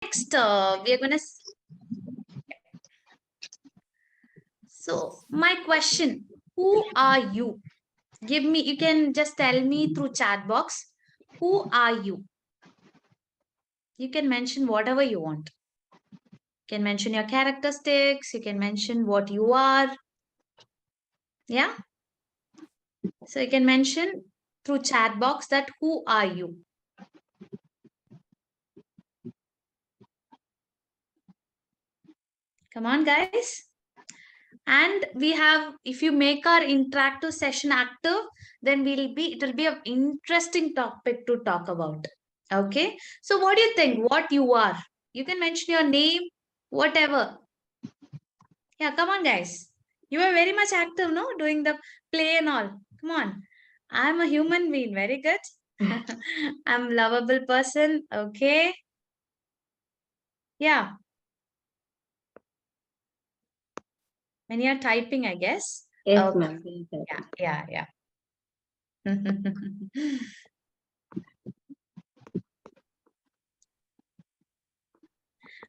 next, we are going to. So, my question, who are you? Give me, you can just tell me through chat box, who are you? You can mention whatever you want. You can mention your characteristics, you can mention what you are. Yeah. So you can mention through chat box that who are you? Come on, guys. And we have, if you make our interactive session active, then it will be an interesting topic to talk about. Okay. So what do you think? What you are? You can mention your name, whatever. Yeah, come on, guys. You are very much active, no? Doing the play and all. Come on. I'm a human being. Very good. I'm lovable person. Okay. Yeah. When you're typing, I guess. Yes, Okay. ma'am. Yeah.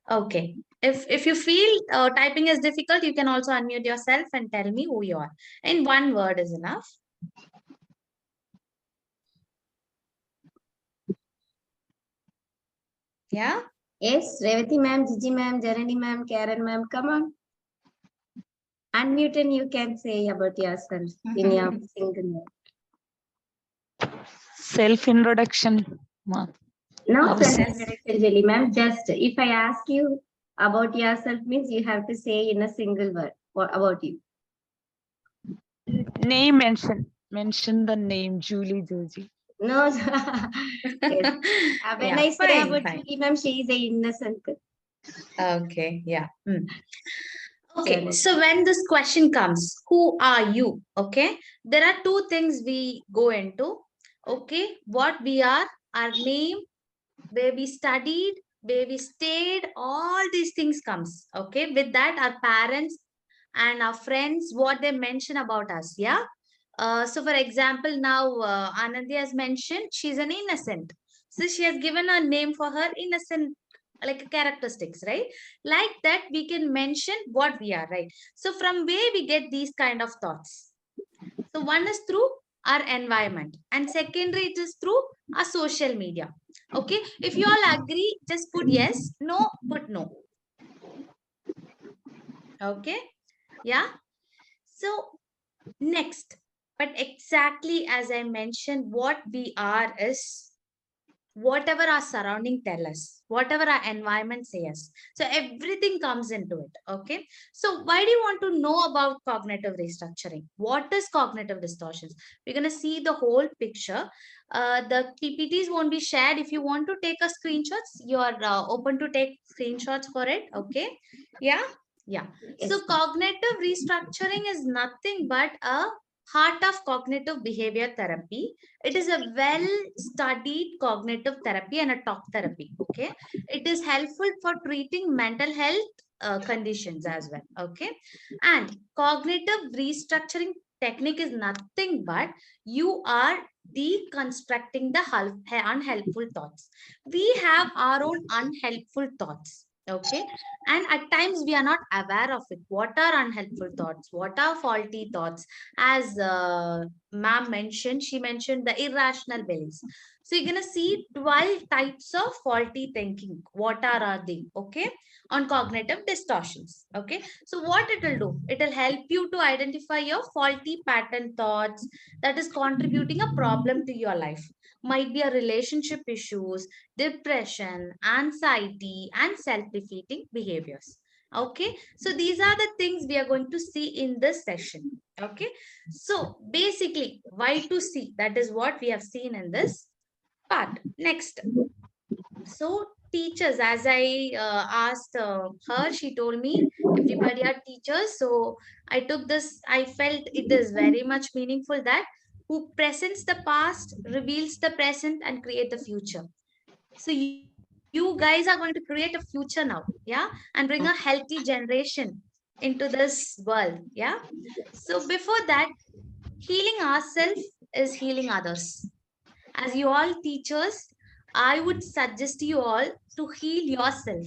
Okay. If you feel typing is difficult, you can also unmute yourself and tell me who you are. In one word is enough. Yeah. Yes, Revati ma'am, Gigi ma'am, Janani ma'am, Karen ma'am, come on. Unmute and you can say about yourself in your single word. Self-introduction, ma'am. Not Ourselves. self-introduction, Jelly ma'am. Just if I ask you about yourself means you have to say in a single word what about you. Name mention. Mention the name Julie Joji. No. Yes. When Yeah, I say fine, about fine. Julie ma'am, she is a innocent girl. Okay, yeah. Okay, Chalo. so when this question comes, who are you? Okay, there are two things we go into. Okay, what we are, our name, where we studied, where we stayed, all these things comes. Okay, with that, our parents and our friends, what they mention about us. Yeah. So for example, now Anandi has mentioned she's an innocent. So she has given a name for her innocent, like characteristics, right? Like that, we can mention what we are, right? So from where we get these kind of thoughts. So one is through our environment, and secondary it is through our social media. Okay, if you all agree, just put yes, no, put no. Okay, yeah. So next, but exactly as I mentioned, what we are is whatever our surrounding tell us, whatever our environment says. So everything comes into it. Okay. So why do you want to know about cognitive restructuring? What is cognitive distortions? We're going to see the whole picture. The PPTs won't be shared. If you want to take a screenshots, you're open to take screenshots for it. Okay. Yeah. Yeah. Yes, So cognitive restructuring is nothing but a heart of cognitive behavior therapy. It is a well studied cognitive therapy and a talk therapy. Okay. It is helpful for treating mental health conditions as well. Okay. And cognitive restructuring technique is nothing but you are deconstructing the unhelpful thoughts. We have our own unhelpful thoughts. Okay. And at times we are not aware of it. What are unhelpful thoughts? What are faulty thoughts? As ma'am mentioned, she mentioned the irrational beliefs. So you're going to see 12 types of faulty thinking. What are they? Okay. On cognitive distortions. Okay. So what it will do? It will help you to identify your faulty pattern thoughts that is contributing a problem to your life. Might be a relationship issues, depression, anxiety, and self-defeating behaviors. Okay. So these are the things we are going to see in this session. Okay. So basically, why to see? That is what we have seen in this part. Next. So teachers, as I asked her, she told me everybody are teachers. So I took this, I felt it is very much meaningful that who presents the past, reveals the present, and create the future. So you guys are going to create a future now, yeah, and bring a healthy generation into this world, yeah. So before that, healing ourselves is healing others. As you all teachers, I would suggest you all to heal yourself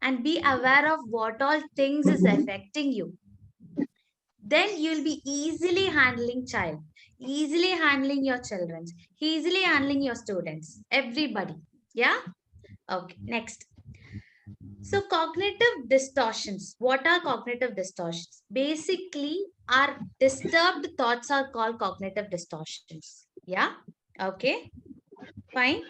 and be aware of what all things is affecting you. Then you'll be easily handling child, easily handling your children, easily handling your students, everybody. Yeah. Okay. Next. So cognitive distortions. What are cognitive distortions? Basically, our disturbed thoughts are called cognitive distortions. Yeah. Okay. Fine.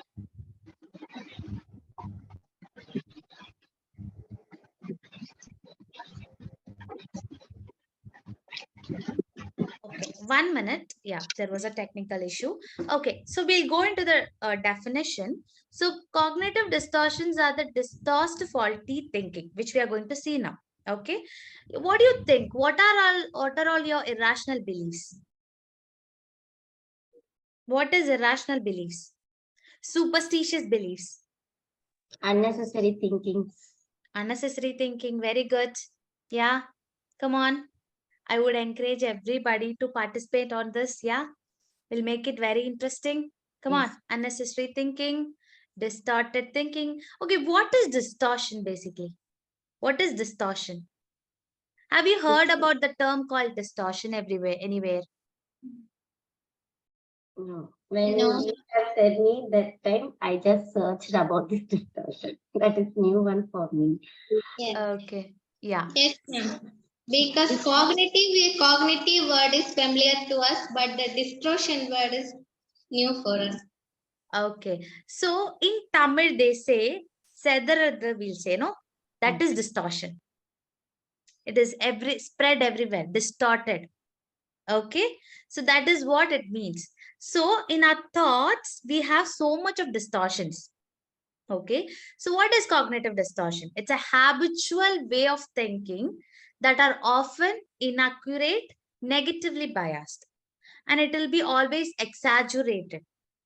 Okay, 1 minute. Yeah, there was a technical issue. Okay, so we'll go into the definition. So cognitive distortions are the distorted faulty thinking, which we are going to see now. Okay, what do you think? What are all your irrational beliefs? What is irrational beliefs? Superstitious beliefs, Unnecessary thinking. unnecessary thinking. Very good. Yeah, come on. I would encourage everybody to participate on this. Yeah. We'll make it very interesting. Come on, Yes. unnecessary thinking, distorted thinking. Okay, what is distortion basically? What is distortion? Have you heard about the term called distortion everywhere, anywhere? No. When No. you have said me that time, I just searched about this distortion. That is new one for me. Yes. Okay, yeah. Yes, ma'am. Because cognitive word is familiar to us, but the distortion word is new for us. Okay, so in Tamil they say, Sedaradha we'll say, no? That is distortion. It is spread everywhere, distorted. Okay, so that is what it means. So in our thoughts, we have so much of distortions. Okay, so what is cognitive distortion? It's a habitual way of thinking that are often inaccurate, negatively biased, and it will be always exaggerated.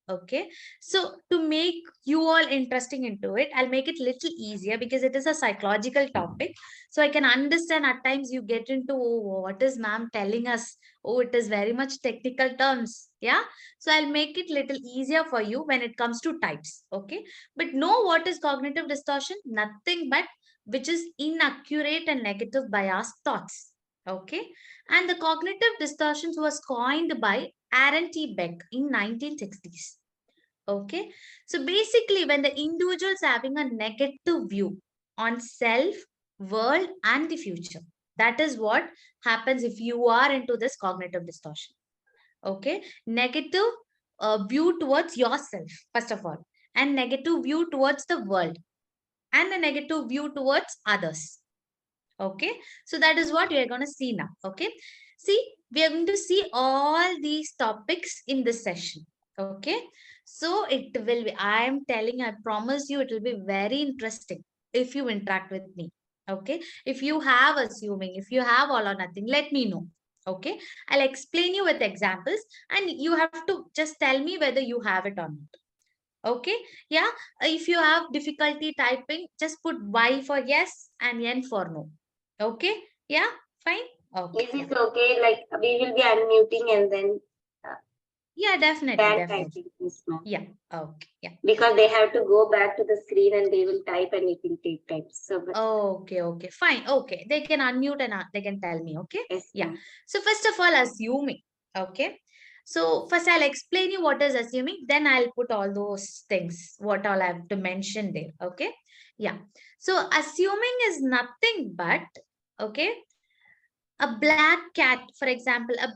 Okay, so to make you all interesting into it, I'll make it little easier because it is a psychological topic. So I can understand at times you get into, oh, what is ma'am telling us? Oh, it is very much technical terms. Yeah. So I'll make it little easier for you when it comes to types. Okay. But know what is cognitive distortion? Nothing but which is inaccurate and negative biased thoughts. Okay. And the cognitive distortions was coined by Aaron T. Beck in 1960s. Okay, so basically, when the individual is having a negative view on self, world, and the future, that is what happens if you are into this cognitive distortion. Okay, negative view towards yourself, first of all, and negative view towards the world, and a negative view towards others. Okay, so that is what we are going to see now. Okay, see, we are going to see all these topics in this session. Okay, so it will be, I am telling, I promise you, it will be very interesting if you interact with me. Okay, if you have assuming, if you have all or nothing, let me know. Okay, I'll explain you with examples and you have to just tell me whether you have it or not. Okay, yeah, if you have difficulty typing, just put Y for yes and N for no. Okay, yeah, fine. Okay, Is yeah, it okay? Like we will be unmuting and then yeah, definitely, back definitely. typing, yes, ma'am. Yeah, okay, yeah. Because they have to go back to the screen and they will type and it will take time. So, but Okay, okay, fine. Okay, they can unmute and they can tell me. Okay, yes, yeah. ma'am. So first of all, assuming. Okay, so first I'll explain you what is assuming. Then I'll put all those things what all I have to mention there. Okay, yeah. So assuming is nothing but, okay, a black cat, for example, a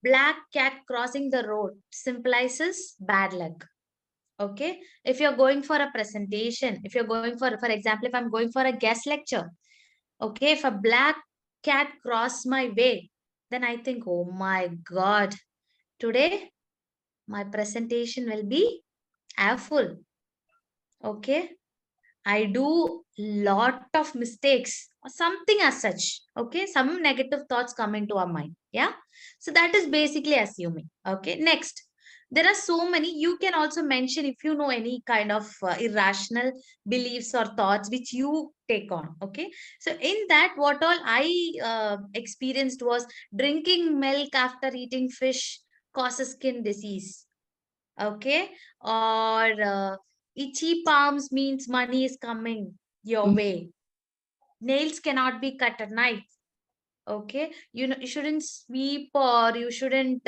black cat crossing the road symbolizes bad luck. Okay, if you're going for a presentation, if you're going for example, if I'm going for a guest lecture, okay, if a black cat cross my way, then I think, oh my god, today my presentation will be awful. Okay, I do lot of mistakes or something as such. Okay, some negative thoughts come into our mind. Yeah, so that is basically assuming. Okay, next, there are so many. You can also mention if you know any kind of irrational beliefs or thoughts which you take on. Okay, so in that, what all I experienced was drinking milk after eating fish causes skin disease. Okay, or Itchy palms means money is coming your way. Nails cannot be cut at night. Okay, you shouldn't sweep or you shouldn't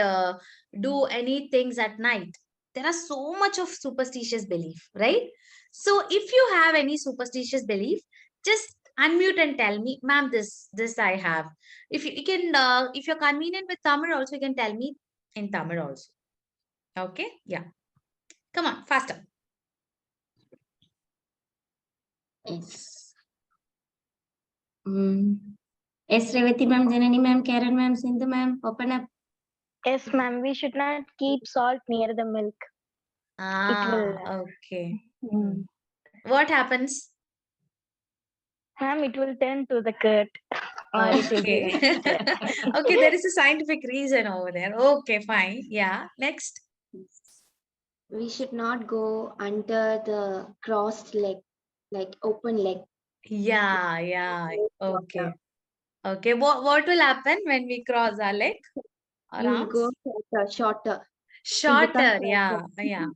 do any things at night. There are so much of superstitious belief, right? So if you have any superstitious belief, just unmute and tell me, ma'am, this I have. If you can if you're convenient with Tamil also, you can tell me in Tamil also. Okay, yeah, come on, faster. Yes. Yes, Revati ma'am, Janani ma'am, Karen ma'am, Sindhu ma'am, open up. Yes, ma'am. We should not keep salt near the milk. Ah, will, okay. Mm. What happens? Ma'am, it will turn to the curd. Or it will Okay. be Okay, there is a scientific reason over there. Okay, fine. Yeah. Next. We should not go under the crossed leg, like open leg. Yeah, yeah. Okay. Okay. What will happen when we cross our leg or You will go arms? shorter. Will become Shorter. Yeah. shorter. Yeah.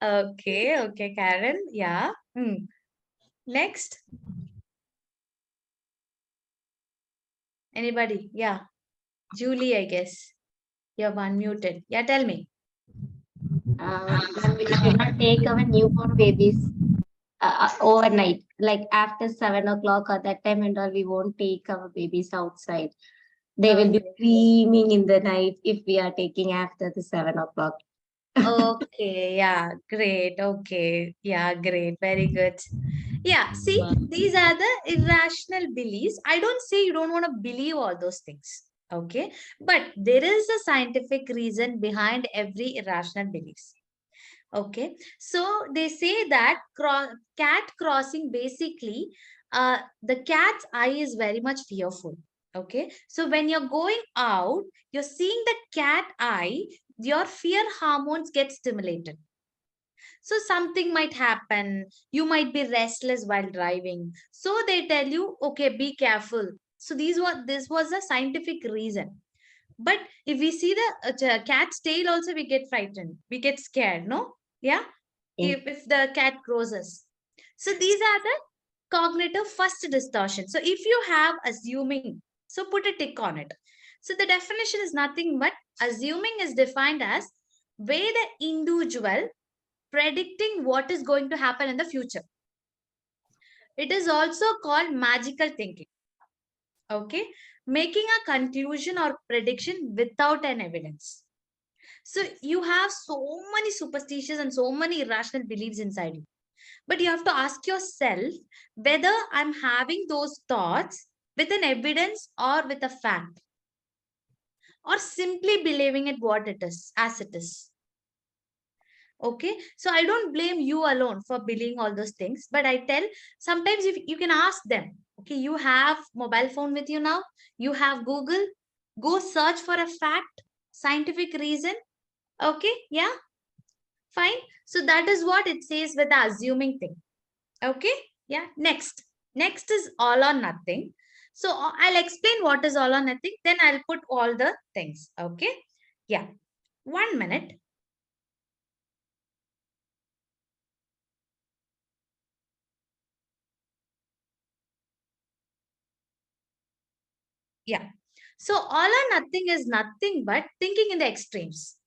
Okay. Okay, Karen. Yeah. Next. Anybody? Yeah. Julie, I guess. You're unmuted. Yeah, tell me. Ma'am, we should not take our newborn babies overnight. Like after 7 o'clock or that time and all, we won't take our babies outside. They will be Okay. screaming in the night if we are taking after the 7 o'clock. Okay, yeah, great. Okay, yeah, great. Very good. Yeah, see, these are the irrational beliefs. I don't say you don't want to believe all those things. Okay, but there is a scientific reason behind every irrational beliefs. Okay, so they say that cat crossing basically, the cat's eye is very much fearful. Okay, so when you're going out, you're seeing the cat eye, your fear hormones get stimulated. So something might happen. You might be restless while driving. So they tell you, okay, be careful. So this was a scientific reason. But if we see the cat's tail, also we get frightened. We get scared, no? Yeah. Yeah. If the cat crosses. So these are the cognitive first distortion. So if you have assuming, so put a tick on it. So the definition is nothing but assuming is defined as way the individual predicting what is going to happen in the future. It is also called magical thinking. Okay, making a conclusion or prediction without an evidence. So you have so many superstitions and so many irrational beliefs inside you. But you have to ask yourself whether I'm having those thoughts with an evidence or with a fact, or simply believing it what it is, as it is. Okay, so I don't blame you alone for believing all those things, but I tell sometimes if you can ask them, okay, you have mobile phone with you now, you have Google, go search for a fact, scientific reason. Okay, yeah, fine. So that is what it says with the assuming thing. Okay, yeah, next is all or nothing. So I'll explain what is all or nothing, then I'll put all the things. Okay, yeah, 1 minute. Yeah. So all or nothing is nothing but thinking in the extremes.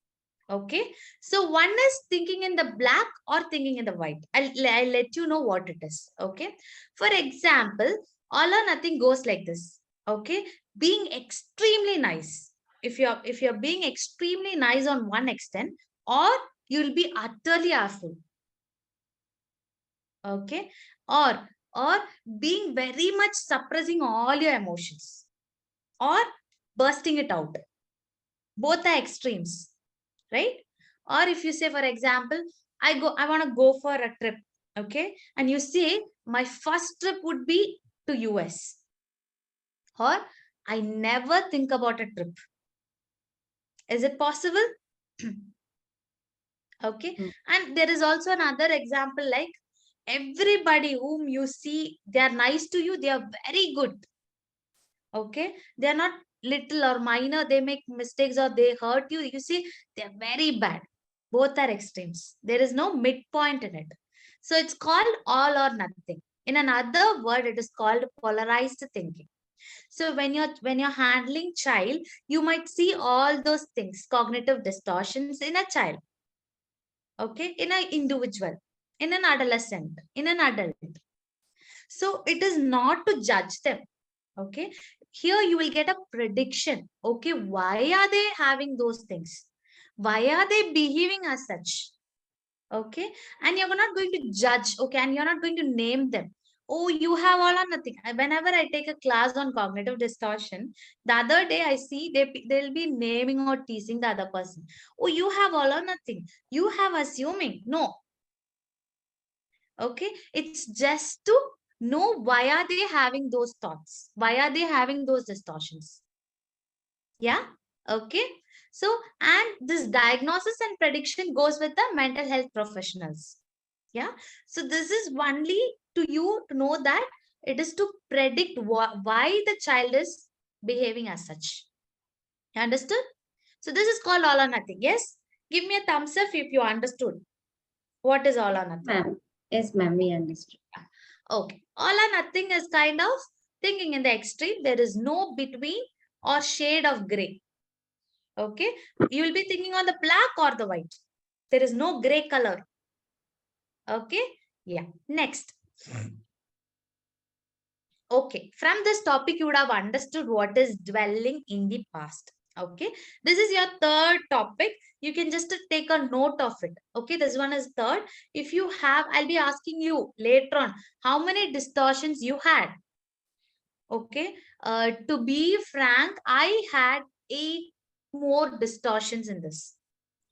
Okay. So one is thinking in the black or thinking in the white. I'll let you know what it is. Okay. For example, all or nothing goes like this. Okay. Being extremely nice. If you're being extremely nice on one extent, or you'll be utterly awful. Okay. Or being very much suppressing all your emotions, or bursting it out. Both are extremes, right? Or if you say, for example, I want to go for a trip, okay, and you say my first trip would be to US, or I never think about a trip. Is it possible? Okay. And there is also another example, like everybody whom you see, they are nice to you, they are very good. Okay, they are not little or minor, they make mistakes or they hurt you, you see, they are very bad. Both are extremes. There is no midpoint in it. So it's called all or nothing. In another word, it is called polarized thinking. So when you're handling child, you might see all those things, cognitive distortions in a child, okay, in an individual, in an adolescent, in an adult. So it is not to judge them. Okay. Here you will get a prediction. Okay. Why are they having those things? Why are they behaving as such? Okay. And you're not going to judge. Okay. And you're not going to name them. Oh, you have all or nothing. Whenever I take a class on cognitive distortion, the other day I see they'll be naming or teasing the other person. Oh, you have all or nothing. You have assuming. No. Okay. It's just to know why are they having those thoughts? Why are they having those distortions? Yeah. Okay. So, and this diagnosis and prediction goes with the mental health professionals. Yeah. So this is only to you to know that it is to predict why the child is behaving as such. You understood? So this is called all or nothing. Yes. Give me a thumbs up if you understood. What is all or nothing? Ma'am. Yes, ma'am, we understood. Okay. All or nothing is kind of thinking in the extreme. There is no between or shade of gray. Okay. You will be thinking on the black or the white. There is no gray color. Okay. Yeah. Next. Okay. From this topic, you would have understood what is dwelling in the past. Okay. This is your third topic. You can just take a note of it. Okay. This one is third. If you have, I'll be asking you later on how many distortions you had. Okay. To be frank, I had 8 more distortions in this.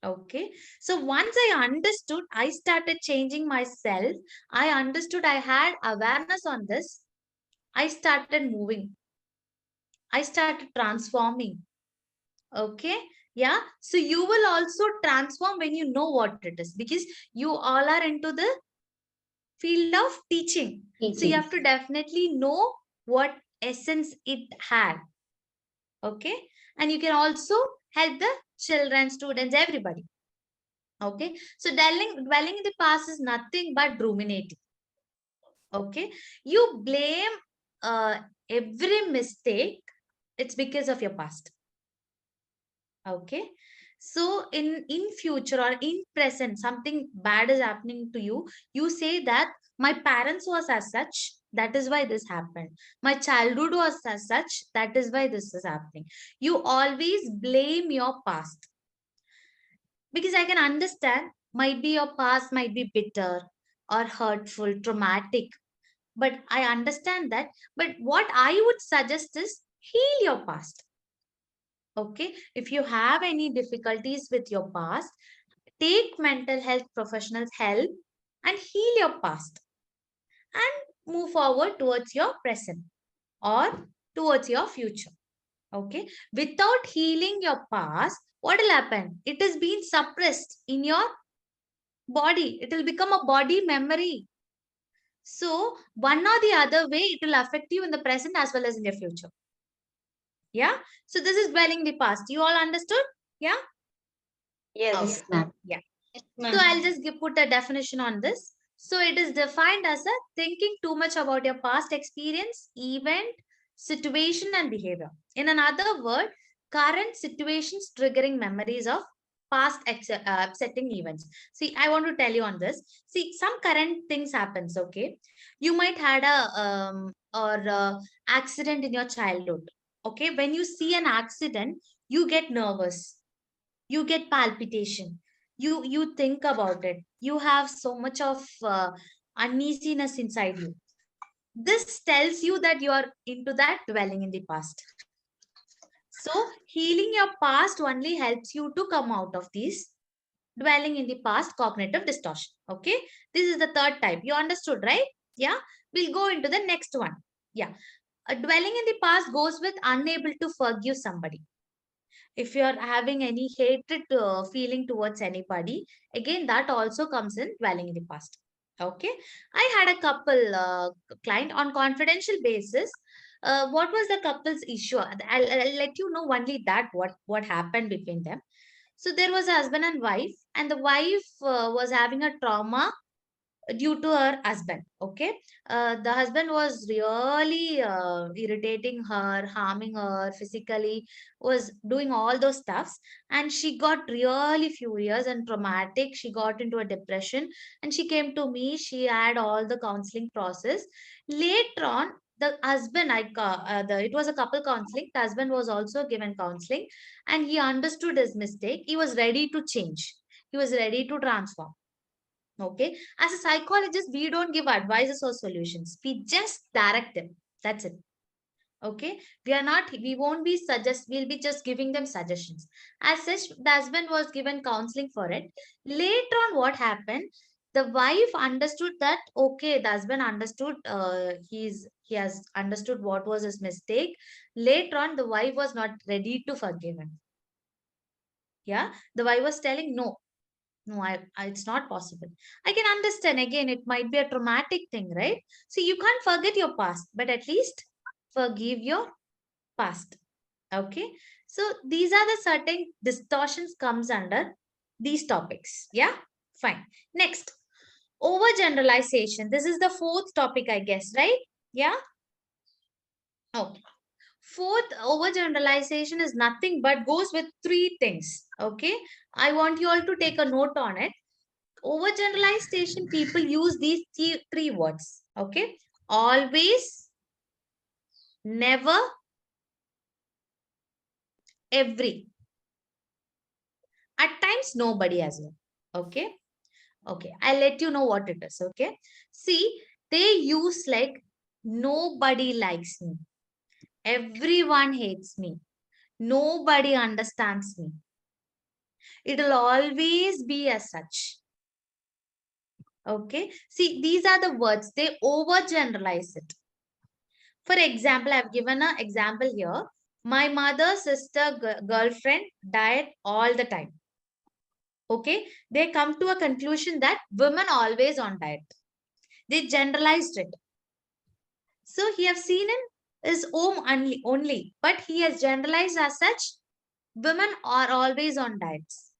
Okay. So once I understood, I started changing myself. I understood I had awareness on this. I started moving. I started transforming. Okay. Yeah. So you will also transform when you know what it is, because you all are into the field of teaching. So you have to definitely know what essence it had. Okay. And you can also help the children, students, everybody. Okay. So dwelling in the past is nothing but ruminating. Okay. You blame every mistake. It's because of your past. Okay. So in future or in present, something bad is happening to you. You say that my parents was as such. That is why this happened. My childhood was as such. That is why this is happening. You always blame your past. Because I can understand, might be your past might be bitter or hurtful, traumatic. But I understand that. But what I would suggest is heal your past. Okay. If you have any difficulties with your past, take mental health professionals' help and heal your past and move forward towards your present or towards your future. Okay. Without healing your past, what will happen? It is being suppressed in your body. It will become a body memory. So one or the other way, it will affect you in the present as well as in the future. Yeah. So this is dwelling the past. You all understood? Yeah. Yes, ma'am. Yeah. Yes, So ma'am. I'll just put a definition on this. So it is defined as a thinking too much about your past experience, event, situation, and behavior. In another word, current situations triggering memories of past upsetting events. See, I want to tell you on this. See, some current things happens. Okay, you might had a accident in your childhood. Okay, when you see an accident, you get nervous, you get palpitation, you think about it, you have so much of uneasiness inside you. This tells you that you are into that dwelling in the past. So healing your past only helps you to come out of these dwelling in the past cognitive distortion. Okay, this is the third type. You understood, right? Yeah. We'll go into the next one. Yeah. A dwelling in the past goes with unable to forgive somebody. If you're having any hatred feeling towards anybody, again that also comes in dwelling in the past. Okay. I had a couple client on confidential basis. What was the couple's issue? I'll let you know only that what happened between them. So there was a husband and wife, and the wife was having a trauma due to her husband. Okay, the husband was really irritating her, harming her physically, was doing all those stuffs, and she got really furious and traumatic. She got into a depression, and she came to me. She had all the counseling process. Later on, the husband, it was a couple counseling. The husband was also given counseling, and he understood his mistake. He was ready to change. He was ready to transform. Okay. As a psychologist, we don't give advices or solutions. We just direct them. That's it. Okay. We won't be we'll be just giving them suggestions. As such, the husband was given counseling for it. Later on, what happened? The wife understood that, okay, the husband understood, he has understood what was his mistake. Later on, the wife was not ready to forgive him. Yeah. The wife was telling, no, it's not possible. I can understand. Again, it might be a traumatic thing, right? So you can't forget your past, but at least forgive your past. Okay. So these are the certain distortions comes under these topics. Yeah. Fine. Next, overgeneralization. This is the fourth topic, I guess, right? Yeah. Okay. Fourth, overgeneralization is nothing but goes with three things. Okay. I want you all to take a note on it. Overgeneralization, people use these three words. Okay. Always, never, every. At times, nobody as well. Okay. Okay. I'll let you know what it is. Okay. See, they use like nobody likes me. Everyone hates me. Nobody understands me. It'll always be as such. Okay. See, these are the words. They overgeneralize it. For example, I've given an example here. My mother's sister girlfriend died all the time. Okay. They come to a conclusion that women always on diet. They generalized it. So he have seen in his home only, but he has generalized as such, women are always on diets.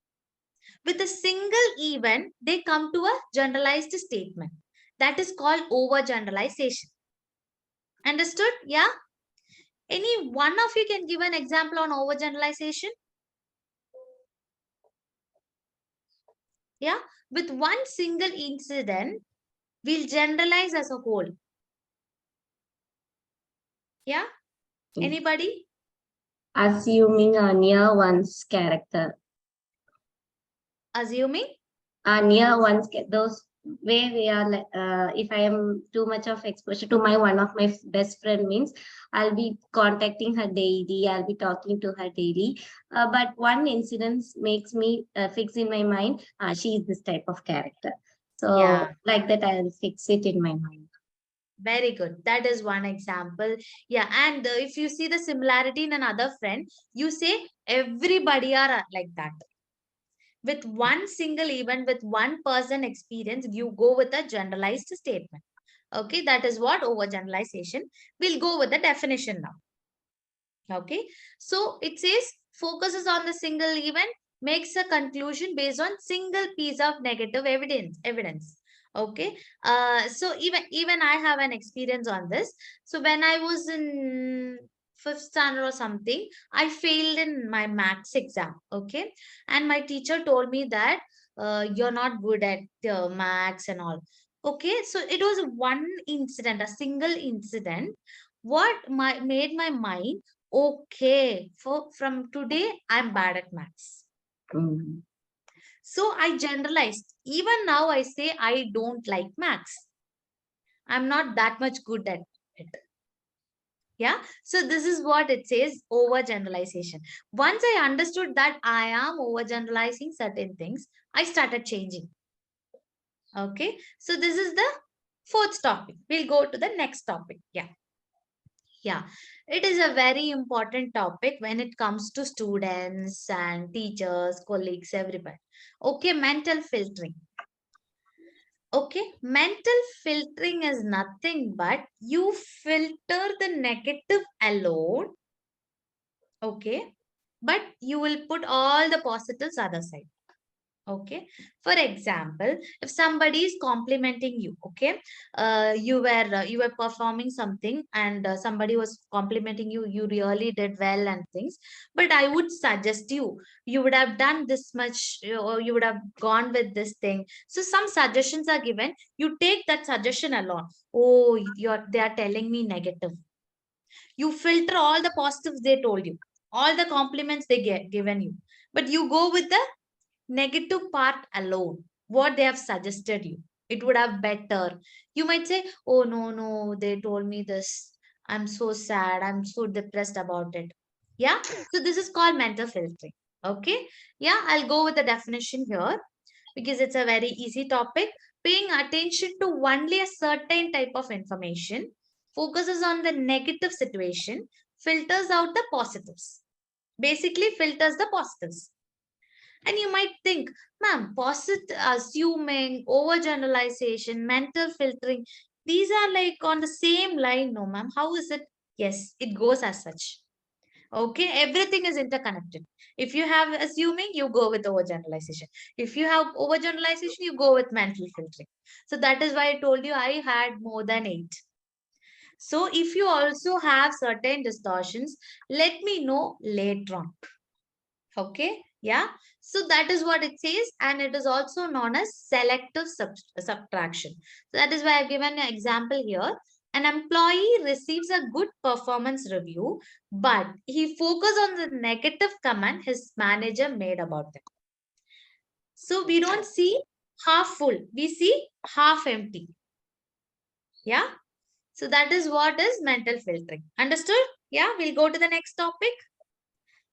With a single event, they come to a generalized statement. That is called overgeneralization. Understood? Yeah? Any one of you can give an example on overgeneralization? Yeah? With one single incident, we'll generalize as a whole. Yeah? Anybody? Assuming a near one's character. Assuming? Near one's those way we are like, if I am too much of exposure to my one of my best friend means I'll be contacting her daily, I'll be talking to her daily, but one incident makes me fix in my mind, she is this type of character, so Yeah. like that I'll fix it in my mind. Very good. That is one example. Yeah. And if you see the similarity in another friend, you say everybody are like that. With one single event, with one person experience, you go with a generalized statement. Okay, that is what overgeneralization. We'll go with the definition now. Okay, so it says focuses on the single event, makes a conclusion based on single piece of negative evidence. Okay, so even I have an experience on this. So when I was in fifth standard or something, I failed in my maths exam. Okay, and my teacher told me that you're not good at maths and all. Okay, so it was one incident, a single incident. What made my mind, okay, from today I'm bad at maths. Mm. So I generalized. Even now I say I don't like maths. I'm not that much good at it. Yeah. So this is what it says, overgeneralization. Once I understood that I am overgeneralizing certain things, I started changing. Okay. So this is the fourth topic. We'll go to the next topic. Yeah. Yeah, it is a very important topic when it comes to students and teachers, colleagues, everybody. Okay, mental filtering. Okay, mental filtering is nothing but you filter the negative alone. Okay, but you will put all the positives other side. Okay, for example, if somebody is complimenting you, okay, you were performing something, and somebody was complimenting you, you really did well and things, but I would suggest you would have done this much, or you would have gone with this thing. So some suggestions are given, you take that suggestion along. Oh, they are telling me negative. You filter all the positives they told you, all the compliments they get given you, but you go with the negative part alone, what they have suggested you. It would have better. You might say, oh, no, no, they told me this. I'm so sad. I'm so depressed about it. Yeah. So this is called mental filtering. Okay. Yeah. I'll go with the definition here because it's a very easy topic. Paying attention to only a certain type of information, focuses on the negative situation, filters out the positives. Basically, filters the positives. And you might think, ma'am, assuming, overgeneralization, mental filtering, these are like on the same line. No, ma'am. How is it? Yes, it goes as such. Okay, everything is interconnected. If you have assuming, you go with overgeneralization. If you have overgeneralization, you go with mental filtering. So that is why I told you I had more than 8. So if you also have certain distortions, let me know later on. Okay, yeah. So that is what it says, and it is also known as selective subtraction. So that is why I've given an example here. An employee receives a good performance review, but he focuses on the negative comment his manager made about them. So we don't see half full, we see half empty. Yeah. So that is what is mental filtering. Understood? Yeah. We'll go to the next topic.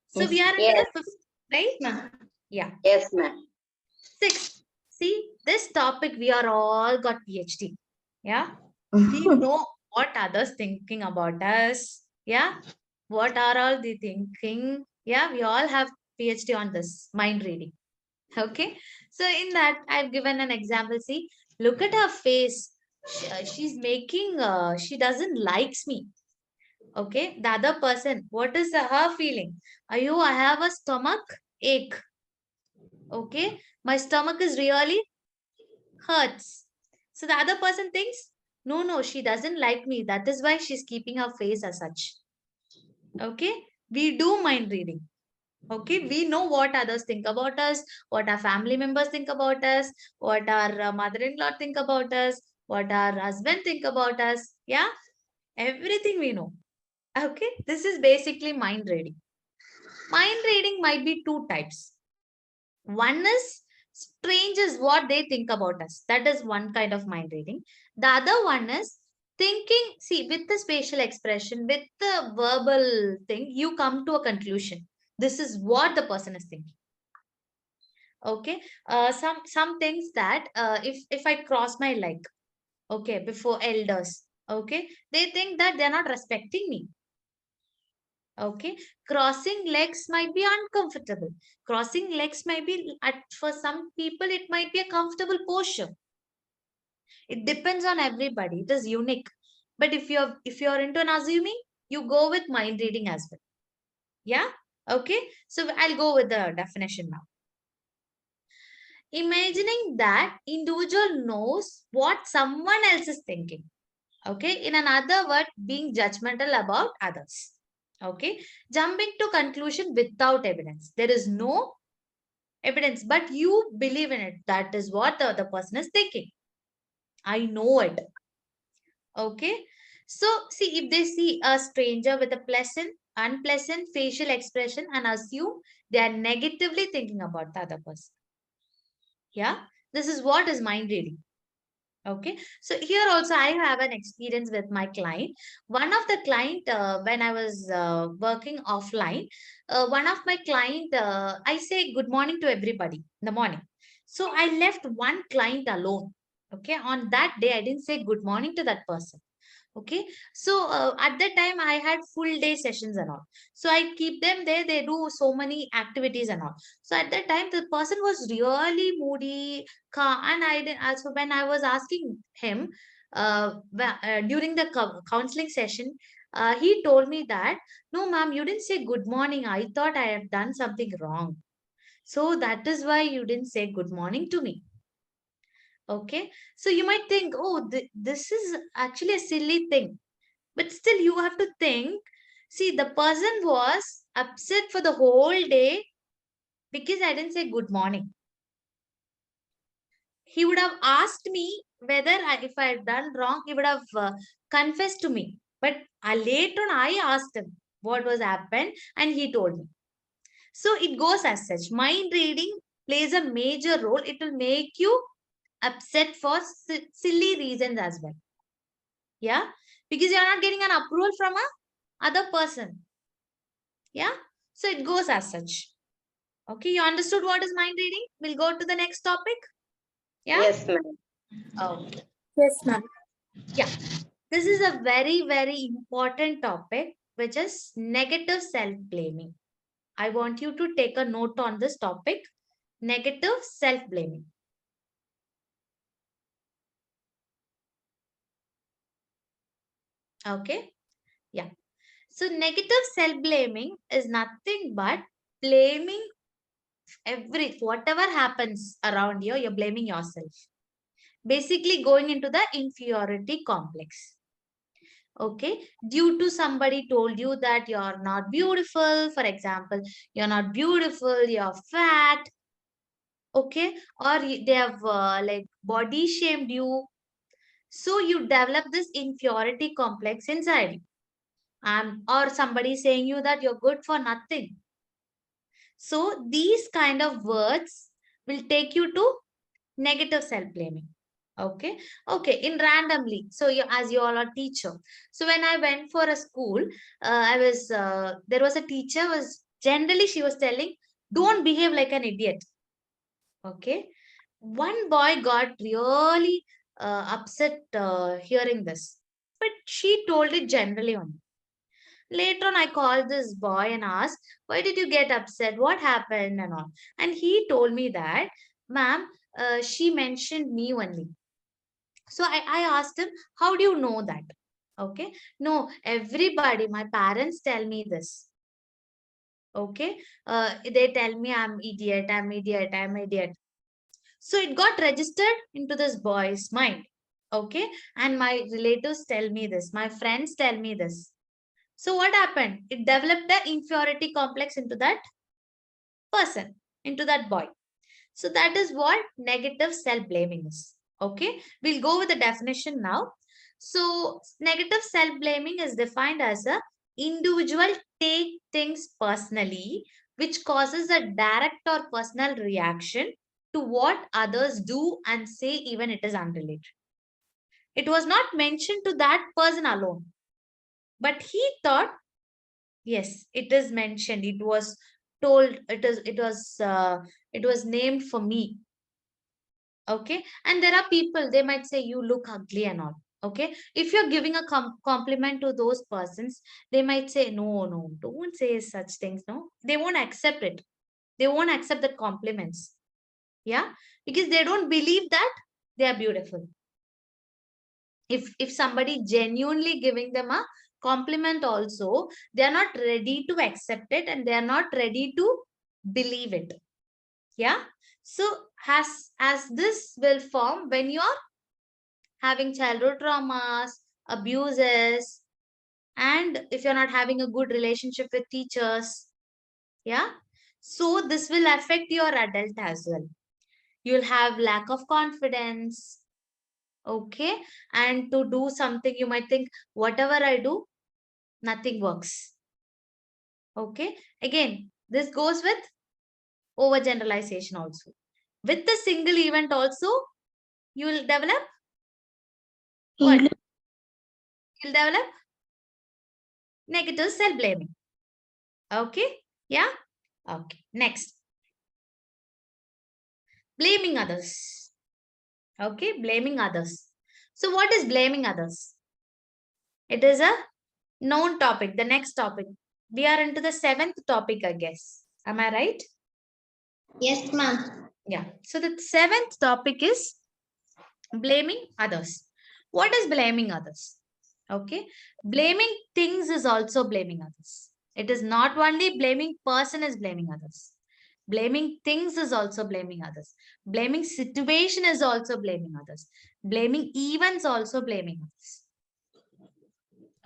So we are into Yes. the 5th, right? Ma'am. Yeah. Yes, ma'am. 6th. See, this topic we are all got PhD. Yeah. We know what others thinking about us. Yeah. What are all they thinking? Yeah. We all have PhD on this mind reading. Okay. So in that, I've given an example. See, look at her face. She's making. She doesn't likes me. Okay. The other person, what is her feeling? Ayo, I have a stomach ache. Okay. My stomach is really hurts. So the other person thinks, no, no, she doesn't like me. That is why she's keeping her face as such. Okay. We do mind reading. Okay. We know what others think about us, what our family members think about us, what our mother-in-law think about us, what our husband think about us. Yeah. Everything we know. Okay. This is basically mind reading. Mind reading might be 2 types. One is strangers, what they think about us. That is one kind of mind reading. The other one is thinking, see, with the spatial expression, with the verbal thing, you come to a conclusion. This is what the person is thinking. Okay. Some things that if I cross my leg, okay, before elders, okay, they think that they're not respecting me. Okay, crossing legs might be uncomfortable. Crossing legs might be, for some people, it might be a comfortable posture. It depends on everybody. It is unique. But if you're into an assuming, you go with mind reading as well. Yeah. Okay. So I'll go with the definition now. Imagining that individual knows what someone else is thinking. Okay. In another word, being judgmental about others. Okay. Jumping to conclusion without evidence. There is no evidence, but you believe in it. That is what the other person is thinking. I know it. Okay. So see, if they see a stranger with a pleasant, unpleasant facial expression and assume they are negatively thinking about the other person. Yeah. This is what is mind reading. Okay. So here also I have an experience with my client. One of the client, when I was working offline, one of my client, I say good morning to everybody in the morning. So I left one client alone. Okay. On that day, I didn't say good morning to that person. Okay. So at that time, I had full day sessions and all. So I keep them there. They do so many activities and all. So at that time, the person was really moody, calm. And I did also, when I was asking him, during the counseling session, he told me that, no, ma'am, you didn't say good morning. I thought I have done something wrong. So that is why you didn't say good morning to me. Okay. So you might think, oh, this is actually a silly thing. But still, you have to think. See, the person was upset for the whole day because I didn't say good morning. He would have asked me whether if I had done wrong, he would have confessed to me. But later on, I asked him what was happened, and he told me. So it goes as such. Mind reading plays a major role. It will make you upset for silly reasons as well. Yeah, because you are not getting an approval from a other person. Yeah, so it goes as such. Okay, you understood what is mind reading? We'll go to the next topic. Yeah. Yes, ma'am. Okay. Yes, ma'am. Yeah, this is a very, very important topic, which is negative self-blaming. I want you to take a note on this topic, negative self-blaming. Okay. Yeah. So negative self-blaming is nothing but blaming whatever happens around you, you're blaming yourself. Basically going into the inferiority complex. Okay, due to somebody told you that you're not beautiful, for example, you're not beautiful, you're fat. Okay, or they have like body shamed you. So you develop this inferiority complex inside you. Or somebody saying you that you're good for nothing. So these kind of words will take you to negative self-blaming. Okay. Okay. In randomly. So you, as you all are teacher. So when I went for a school, there was a teacher was generally she was telling, don't behave like an idiot. Okay. One boy got really upset hearing this, but she told it generally only. Later on, I called this boy and asked, why did you get upset? What happened and all? And he told me that, ma'am, she mentioned me only. So I asked him, how do you know that? Okay. No, everybody, my parents tell me this. Okay. They tell me I'm idiot, I'm idiot, I'm idiot. So it got registered into this boy's mind. Okay. And my relatives tell me this. My friends tell me this. So what happened? It developed the inferiority complex into that person, into that boy. So that is what negative self-blaming is. Okay, we'll go with the definition now. So negative self-blaming is defined as a individual take things personally, which causes a direct or personal reaction to what others do and say, even it is unrelated. It was not mentioned to that person alone, but he thought, yes, it is mentioned. It was told. It was named for me. Okay, and there are people, they might say you look ugly and all. Okay, if you're giving a compliment to those persons, they might say no, no, don't say such things. No, they won't accept it. They won't accept the compliments. Yeah, because they don't believe that they are beautiful. If somebody genuinely giving them a compliment also, they are not ready to accept it and they are not ready to believe it. Yeah, so as this will form when you are having childhood traumas, abuses, and if you're not having a good relationship with teachers. Yeah, so this will affect your adult as well. You'll have lack of confidence. Okay, and to do something you might think, whatever I do, nothing works. Okay, again, this goes with overgeneralization also. With the single event also, you will develop what? You'll develop negative self-blaming. Okay, yeah, okay. Next, blaming others. Okay, blaming others. So what is blaming others? It is a known topic. The next topic. We are into the 7th topic, I guess. Am I right? Yes, ma'am. Yeah. So the 7th topic is blaming others. What is blaming others? Okay. Blaming things is also blaming others. It is not only blaming person is blaming others. Blaming things is also blaming others. Blaming situation is also blaming others. Blaming events also blaming others.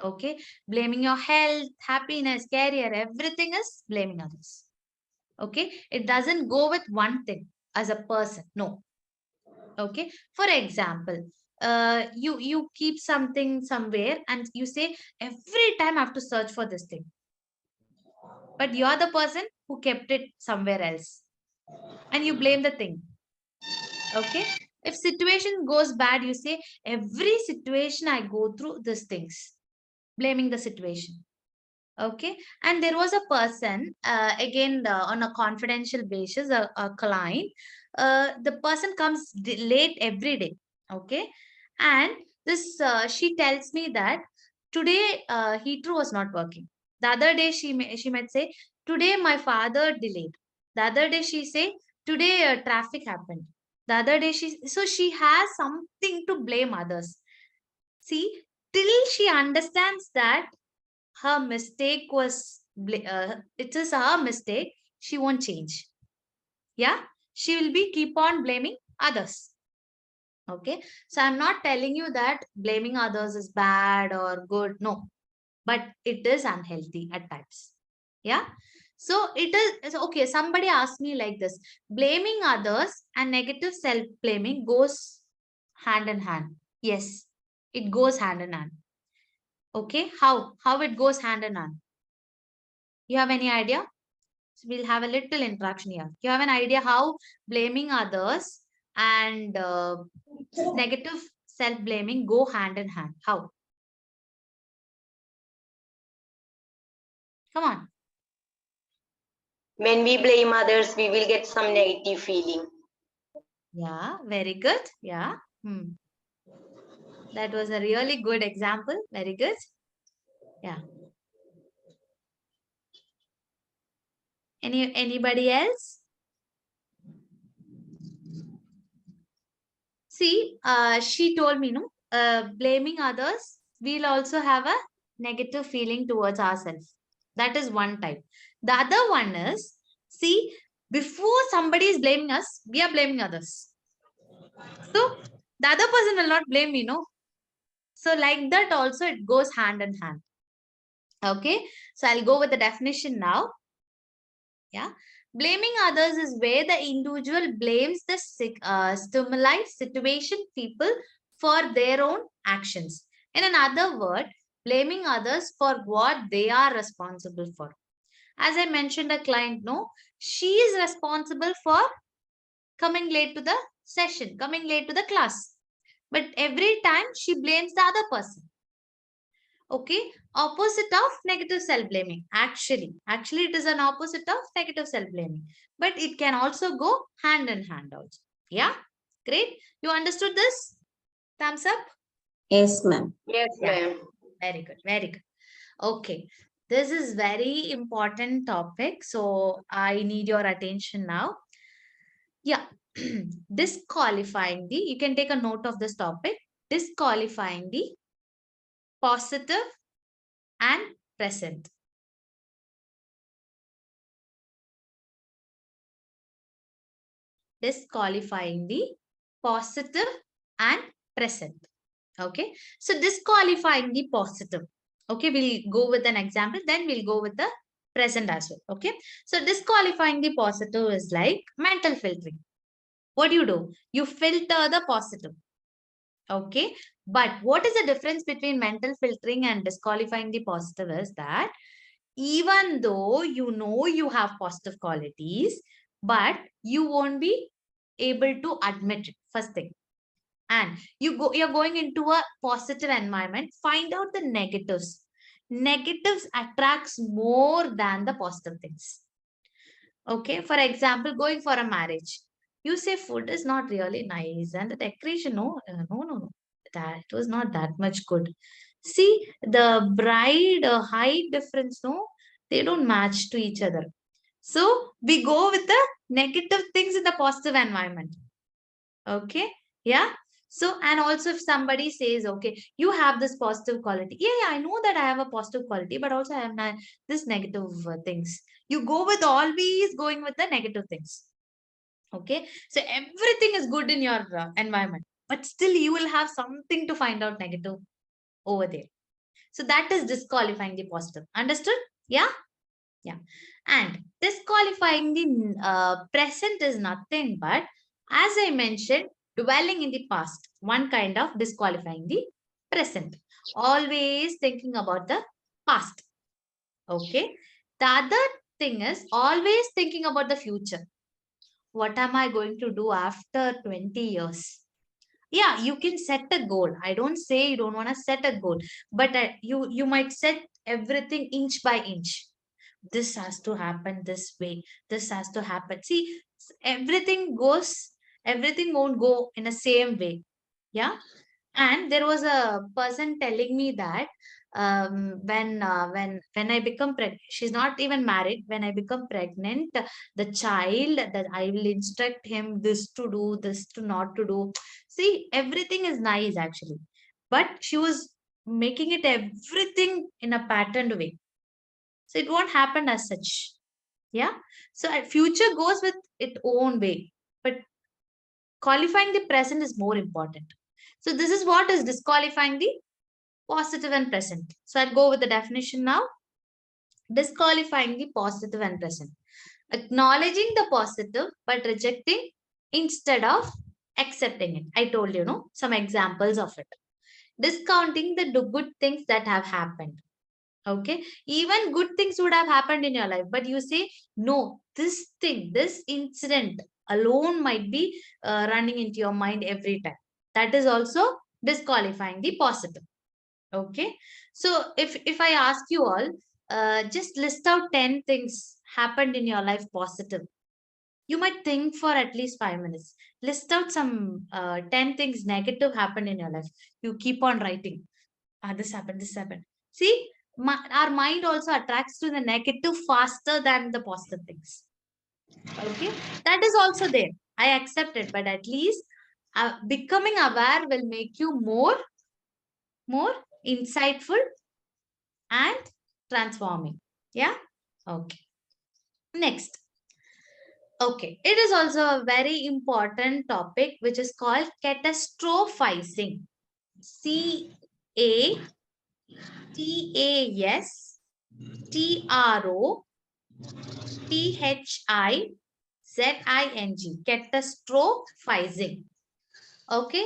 Okay. Blaming your health, happiness, career, everything is blaming others. Okay. It doesn't go with one thing as a person. No. Okay. For example, you keep something somewhere and you say every time I have to search for this thing. But you're the person who kept it somewhere else. And you blame the thing. Okay. If situation goes bad, you say every situation I go through these things. Blaming the situation. Okay. And there was a person, again, on a confidential basis, a client, the person comes late every day. Okay. And this, she tells me that today heater was not working. The other day she might say, today my father delayed. The other day she say, today traffic happened. The other day so she has something to blame others. See, till she understands that her mistake was it is her mistake, she won't change. Yeah, she will be keep on blaming others. Okay, so I'm not telling you that blaming others is bad or good, no, but it is unhealthy at times. Yeah, so it is okay. Somebody asked me like this: blaming others and negative self blaming goes hand in hand. Yes, it goes hand in hand. Okay, how it goes hand in hand? You have any idea? So we'll have a little interaction here. You have an idea how blaming others and negative self-blaming go hand in hand? How? Come on. When we blame others, we will get some negative feeling. Yeah, very good. Yeah. That was a really good example. Very good. Yeah. Anybody else? See, she told me, no, blaming others, we'll also have a negative feeling towards ourselves. That is one type. The other one is, see, before somebody is blaming us, we are blaming others. So the other person will not blame me, no? So like that also it goes hand in hand. Okay. So I'll go with the definition now. Yeah. Blaming others is where the individual blames the stimuli, situation, people for their own actions. In another word, blaming others for what they are responsible for. As I mentioned, a client, no, she is responsible for coming late to the session, coming late to the class. But every time she blames the other person. Okay, opposite of negative self-blaming. Actually it is an opposite of negative self-blaming, but it can also go hand in hand also. Yeah, great. You understood this? Thumbs up. Yes, ma'am. Yes, ma'am. Very good, very good. Okay, this is very important topic, so I need your attention now. Yeah. Disqualifying the, you can take a note of this topic, disqualifying the positive and present. Disqualifying the positive and present. Okay, so disqualifying the positive. Okay, we'll go with an example, then we'll go with the present as well. Okay, so disqualifying the positive is like mental filtering. What do? You filter the positive. Okay, but what is the difference between mental filtering and disqualifying the positive is that even though you know you have positive qualities, but you won't be able to admit it, first thing. And you're going into a positive environment, find out the negatives. Negatives attracts more than the positive things. Okay, for example, going for a marriage, you say food is not really nice and the decoration, no, that was not that much good. See, the bride height difference, no, they don't match to each other. So we go with the negative things in the positive environment. Okay, yeah. So, and also if somebody says, okay, you have this positive quality. Yeah, I know that I have a positive quality, but also I have this negative things. You go with always going with the negative things. Okay. So everything is good in your environment, but still you will have something to find out negative over there. So that is disqualifying the positive. Understood? Yeah. Yeah. And disqualifying the present is nothing but, as I mentioned, dwelling in the past. One kind of disqualifying the present. Always thinking about the past. Okay. The other thing is always thinking about the future. What am I going to do after 20 years? Yeah, you can set a goal. I don't say you don't want to set a goal, but you might set everything inch by inch. This has to happen this way. This has to happen. See, everything won't go in the same way. Yeah. And there was a person telling me that when I become pregnant, she's not even married. When I become pregnant, the child that I will instruct him this to do, this to not to do. See, everything is nice actually, but she was making it everything in a patterned way. So it won't happen as such. Yeah. So future goes with its own way, but qualifying the present is more important. So this is what is disqualifying the positive and present. So I'll go with the definition now. Disqualifying the positive and present. Acknowledging the positive but rejecting instead of accepting it. I told you, no, some examples of it. Discounting the good things that have happened. Okay, even good things would have happened in your life, but you say no, this thing, this incident alone might be running into your mind every time. That is also disqualifying the positive. Okay, so if I ask you all, just list out 10 things happened in your life positive. You might think for at least 5 minutes. List out some 10 things negative happened in your life. You keep on writing. This happened, this happened. See, our mind also attracts to the negative faster than the positive things. Okay, that is also there. I accept it, but at least becoming aware will make you more insightful and transforming. Yeah. Okay. Next. Okay. It is also a very important topic which is called catastrophizing. CATASTROPHIZING. Catastrophizing. Okay.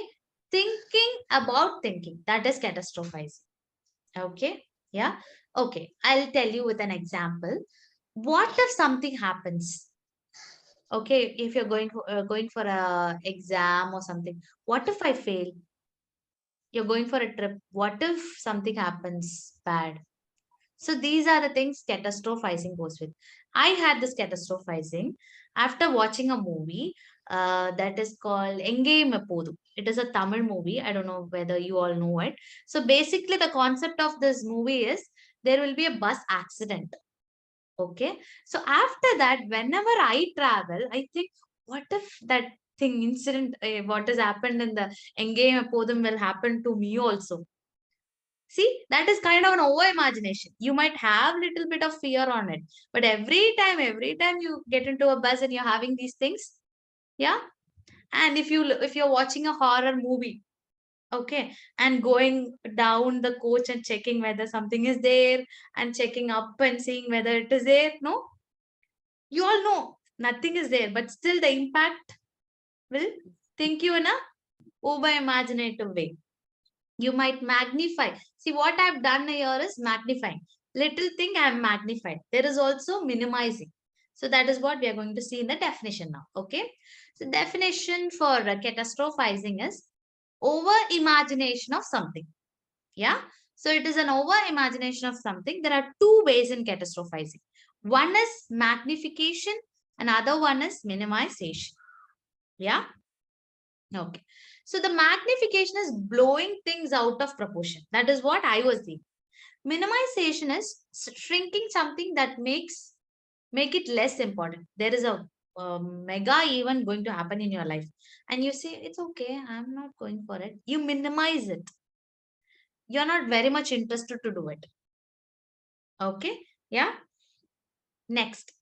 Thinking about thinking. That is catastrophizing. Okay. Yeah. Okay. I'll tell you with an example. What if something happens? Okay. If you're going for a exam or something, what if I fail? You're going for a trip. What if something happens bad? So these are the things catastrophizing goes with. I had this catastrophizing after watching a movie that is called Enge Mepodu. It is a Tamil movie. I don't know whether you all know it. So basically the concept of this movie is there will be a bus accident. Okay. So after that, whenever I travel, I think, what if that thing, incident, what has happened in the Enge Mepodum will happen to me also? See, that is kind of an over imagination. You might have little bit of fear on it, but every time you get into a bus and you're having these things, yeah. And if you're watching a horror movie, okay, and going down the coach and checking whether something is there and checking up and seeing whether it is there, no, you all know nothing is there, but still the impact will think you in a over imaginative way. You might magnify. See, what I've done here is magnifying. Little thing I have magnified. There is also minimizing. So that is what we are going to see in the definition now. Okay. So definition for catastrophizing is over imagination of something. Yeah. So it is an over imagination of something. There are two ways in catastrophizing. One is magnification. Another one is minimization. Yeah. Okay. So the magnification is blowing things out of proportion. That is what I was saying. Minimization is shrinking something that make it less important. There is a mega event going to happen in your life, and you say, it's okay, I'm not going for it. You minimize it. You're not very much interested to do it. Okay. Yeah. Next.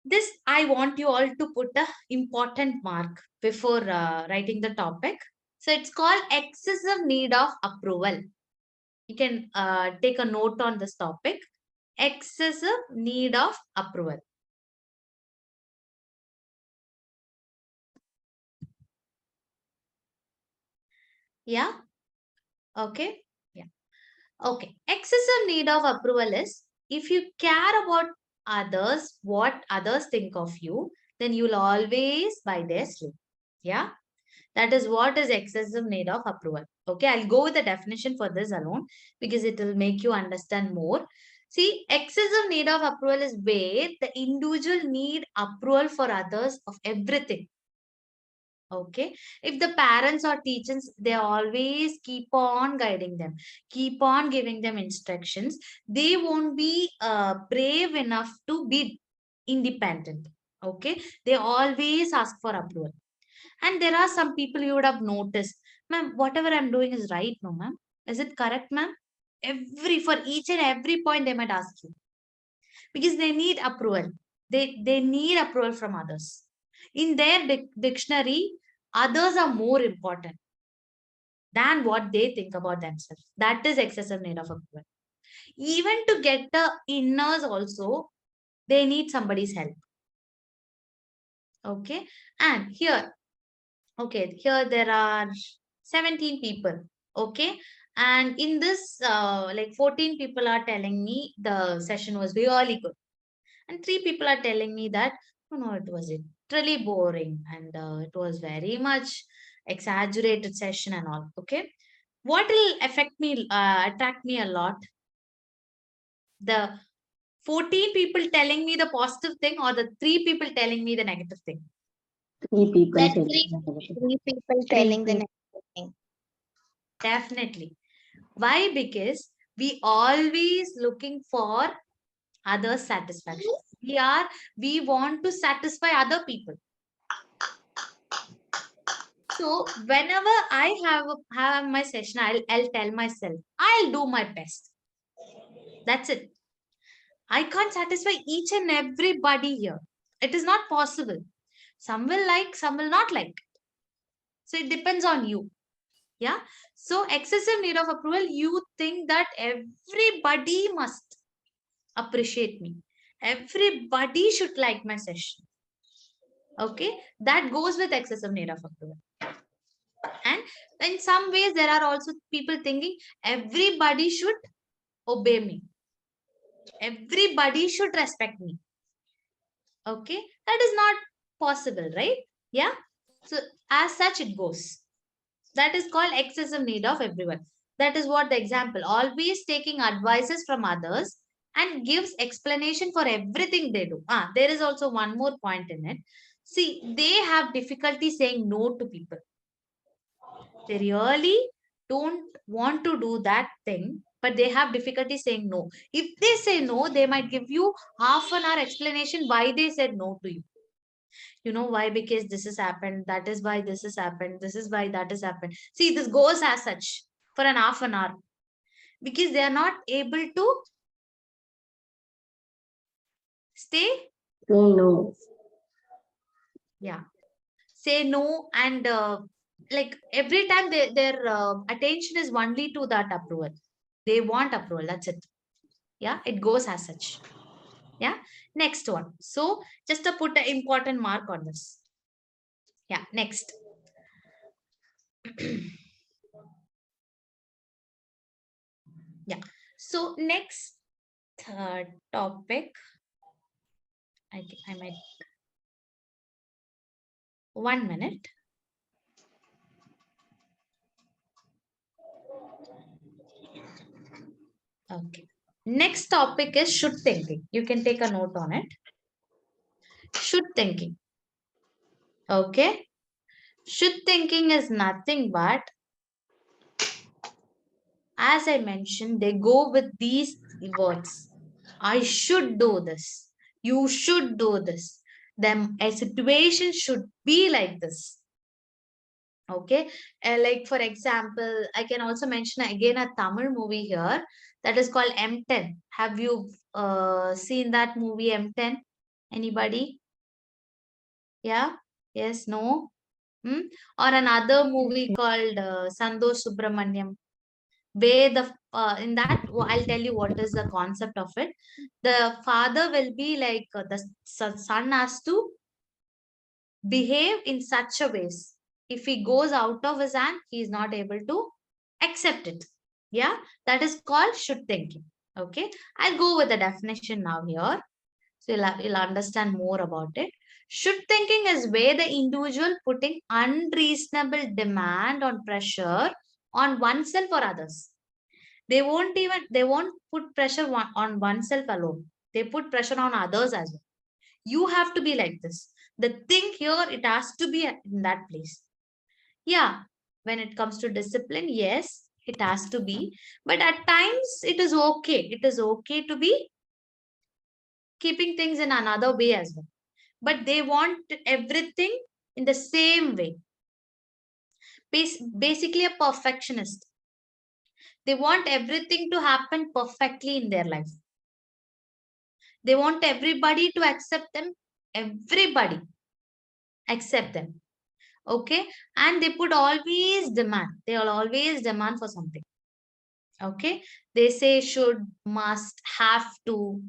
This, I want you all to put a important mark before writing the topic. So it's called excessive need of approval. You can take a note on this topic. Excessive need of approval. Yeah. Okay. Yeah. Okay. Excessive need of approval is if you care about others, what others think of you, then you'll always buy their sleep. Yeah. That is what is excessive need of approval. Okay. I'll go with the definition for this alone because it will make you understand more. See, excessive need of approval is where the individual need approval for others of everything. Okay. If the parents or teachers, they always keep on guiding them, keep on giving them instructions, they won't be brave enough to be independent. Okay. They always ask for approval. And there are some people you would have noticed, ma'am, whatever I'm doing is right, no, ma'am? Is it correct, ma'am? For each and every point, they might ask you because they need approval. They need approval from others. In their dictionary, others are more important than what they think about themselves. That is excessive need of approval. Even to get the inners also, they need somebody's help. Okay. And here, okay, here there are 17 people. Okay. And in this, like 14 people are telling me the session was really good. And 3 people are telling me that, oh, no, it was literally boring. And it was very much exaggerated session and all. Okay. What will attract me a lot? The 14 people telling me the positive thing or the 3 people telling me the negative thing? 3 people. That telling three, me. three people telling the negative thing. Definitely. Why? Because we always looking for other satisfaction. We want to satisfy other people. So whenever I have my session, I'll tell myself, I'll do my best. That's it. I can't satisfy each and everybody here. It is not possible. Some will like, some will not like. So it depends on you. Yeah. So excessive need of approval, you think that everybody must appreciate me. Everybody should like my session. Okay. That goes with excessive need of approval. And in some ways, there are also people thinking everybody should obey me. Everybody should respect me. Okay. That is not possible, right? Yeah. So as such, it goes. That is called excessive need of everyone. That is what the example, always taking advices from others and gives explanation for everything they do. There is also one more point in it. See, they have difficulty saying no to people. They really don't want to do that thing, but they have difficulty saying no. If they say no, they might give you half an hour explanation why they said no to you. You know why? Because this has happened. That is why this has happened. This is why that has happened. See, this goes as such for an half an hour because they are not able to stay. Say no. Yeah. Say no. And like every time their attention is only to that approval. They want approval. That's it. Yeah. It goes as such. Yeah. Next one. So just to put an important mark on this. Yeah. Next. Yeah. So next topic, I might 1 minute. Okay. Next topic is should thinking. You can take a note on it. Should thinking. Okay. Should thinking is nothing but, as I mentioned, they go with these words. I should do this. You should do this. Then a situation should be like this. Okay. Like for example, I can also mention again a Tamil movie here that is called M10. Have you seen that movie M10? Anybody? Yeah? Yes? No? Hmm? Or another movie called Sandosh Subramanyam, where the in that I'll tell you what is the concept of it. The father will be like the son has to behave in such a ways. If he goes out of his hand, he is not able to accept it. Yeah, that is called should thinking. Okay, I'll go with the definition now here. So you'll understand more about it. Should thinking is where the individual putting unreasonable demand on pressure on oneself or others. They won't put pressure on oneself alone. They put pressure on others as well. You have to be like this. The thing here, it has to be in that place. Yeah, when it comes to discipline, yes, it has to be. But at times, it is okay. It is okay to be keeping things in another way as well. But they want everything in the same way. Basically, a perfectionist. They want everything to happen perfectly in their life. They want everybody to accept them. Everybody accept them. Okay. And they put always demand. They will always demand for something. Okay. They say should, must, have to.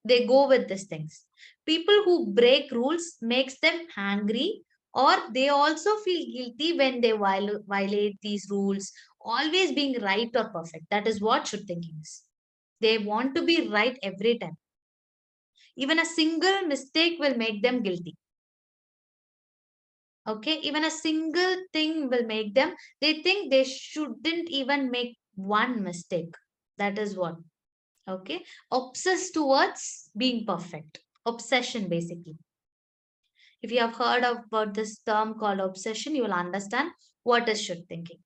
They go with these things. People who break rules makes them angry, or they also feel guilty when they violate these rules, always being right or perfect. That is what should thinking is. They want to be right every time. Even a single mistake will make them guilty. Okay, even a single thing will make them, they think they shouldn't even make one mistake. That is what. Okay, obsessed towards being perfect. Obsession, basically. If you have heard about this term called obsession, you will understand what is should thinking.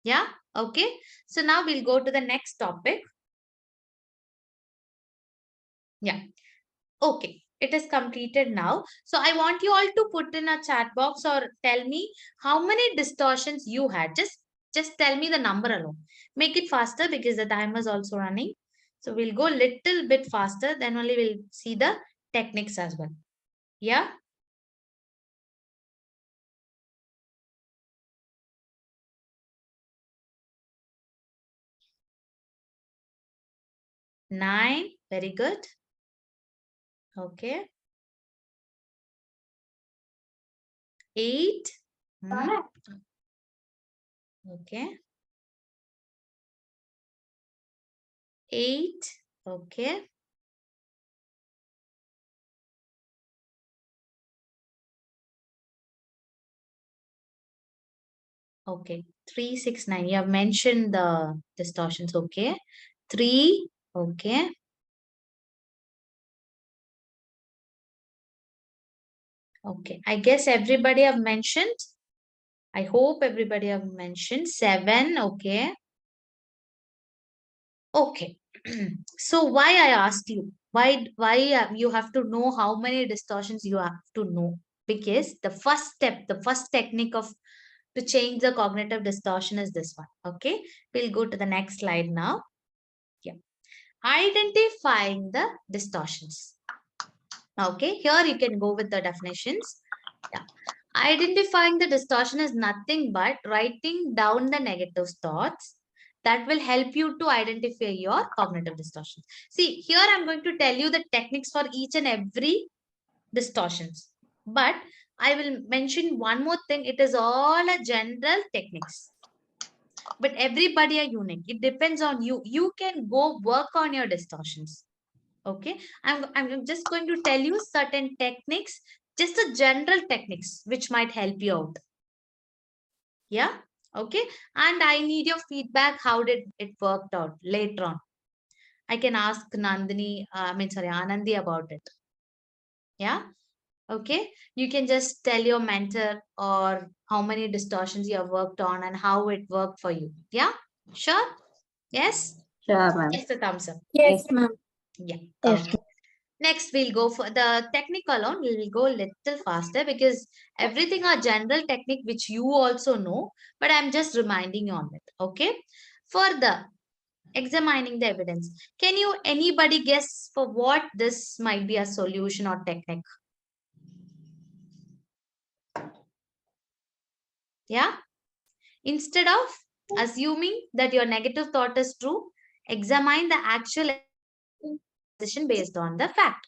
Yeah, okay. So now we'll go to the next topic. Yeah. Okay, it is completed now. So I want you all to put in a chat box or tell me how many distortions you had. Just tell me the number alone. Make it faster because the timer is also running. So we'll go little bit faster. Then only we'll see the techniques as well. Yeah. Nine. Very good. Okay. 8. Okay. 8. Okay. Okay. 3, 6, 9. You have mentioned the distortions. Okay. 3. Okay. Okay. I guess everybody have mentioned. I hope everybody have mentioned 7. Okay. Okay. So why I asked you, why you have to know how many distortions you have to know? Because the first step, the first technique of to change the cognitive distortion is this one. Okay. We'll go to the next slide now. Yeah. Identifying the distortions. Okay. Here you can go with the definitions. Yeah. Identifying the distortion is nothing but writing down the negative thoughts that will help you to identify your cognitive distortion. See, here I'm going to tell you the techniques for each and every distortions. But I will mention one more thing. It is all a general techniques. But everybody are unique. It depends on you. You can go work on your distortions. Okay. I'm just going to tell you certain techniques, just the general techniques, which might help you out. Yeah. Okay. And I need your feedback. How did it worked out later on? I can ask Nandini, Anandi about it. Yeah. Okay. You can just tell your mentor or how many distortions you have worked on and how it worked for you. Yeah. Sure. Yes. Sure, ma'am. Just a thumbs up. Yes, ma'am. Yeah. Yes. Okay. Next, we'll go for the technique alone. We'll go little faster because everything are general technique which you also know, but I'm just reminding you on it. Okay. Further, examining the evidence. Can you anybody guess for what this might be a solution or technique? Yeah. Instead of assuming that your negative thought is true, examine the actual position based on the fact.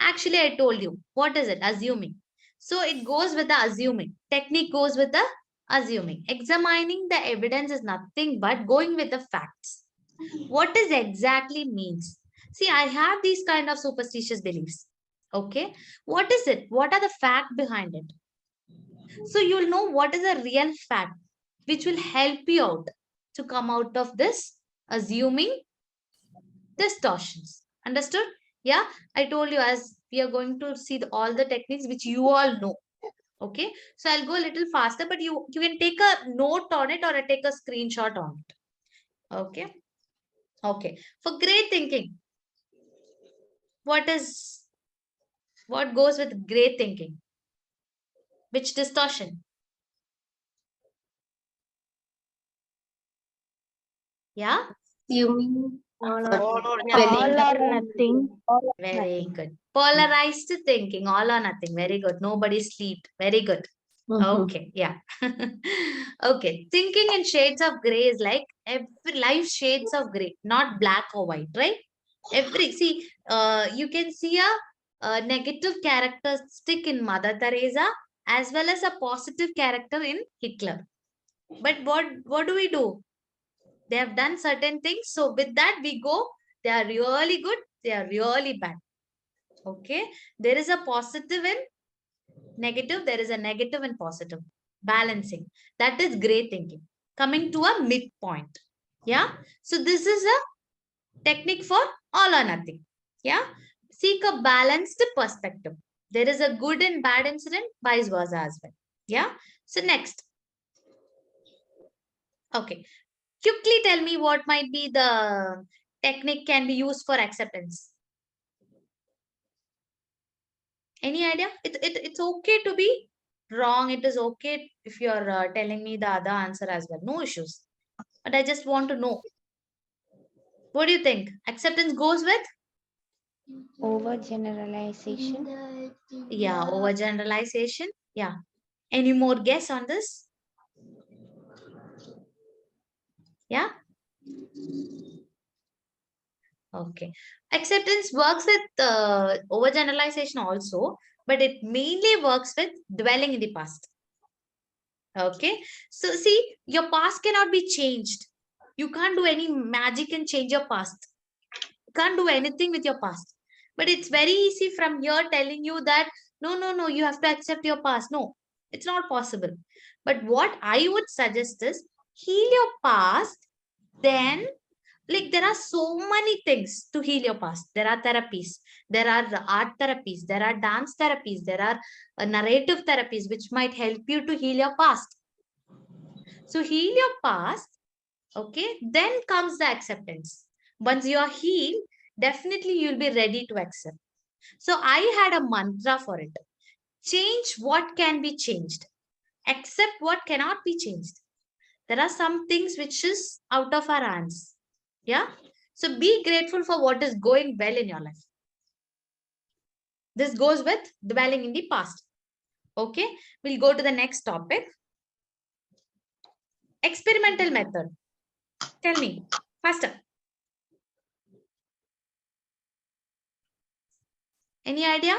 Actually, I told you. What is it? Assuming. So it goes with the assuming. Technique goes with the assuming. Examining the evidence is nothing but going with the facts. What does exactly means? See, I have these kind of superstitious beliefs. Okay. What is it? What are the fact behind it? So you'll know what is a real fact, which will help you out to come out of this assuming distortions. Understood? Yeah, I told you as we are going to see all the techniques which you all know. Okay, so I'll go a little faster, but you can take a note on it or take a screenshot on it. Okay. Okay. For great thinking, what goes with great thinking? Which distortion? Yeah. Assuming All All or all nothing. or nothing. Very good. Polarized thinking, all or nothing. Very good. Nobody slept. Very good. Okay, yeah. Okay. Thinking in shades of gray is like every life shades of gray, not black or white, right? You can see a negative characteristic in Mother Teresa as well as a positive character in Hitler. But what do we do? They have done certain things. So with that, we go, they are really good, they are really bad. Okay. There is a positive and negative, there is a negative and positive. Balancing. That is great thinking. Coming to a midpoint. Yeah. So this is a technique for all or nothing. Yeah. Seek a balanced perspective. There is a good and bad incident, vice versa as well. Yeah. So next. Okay. Quickly tell me what might be the technique can be used for acceptance. Any idea? It's okay to be wrong. It is okay if you're telling me the other answer as well. No issues. But I just want to know. What do you think? Acceptance goes with? Overgeneralization. Yeah, overgeneralization. Yeah. Any more guess on this? Yeah. Okay. Acceptance works with overgeneralization also, but it mainly works with dwelling in the past. Okay. So see, your past cannot be changed. You can't do any magic and change your past. You can't do anything with your past. But it's very easy from here telling you that no, you have to accept your past. No, it's not possible. But what I would suggest is heal your past, then like there are so many things to heal your past. There are therapies, there are art therapies, there are dance therapies, there are narrative therapies which might help you to heal your past. So heal your past, okay, then comes the acceptance. Once you are healed, definitely you'll be ready to accept. So I had a mantra for it. Change what can be changed, accept what cannot be changed. There are some things which is out of our hands. Yeah. So be grateful for what is going well in your life. This goes with dwelling in the past. Okay. We'll go to the next topic. Experimental method. Tell me faster. Any idea?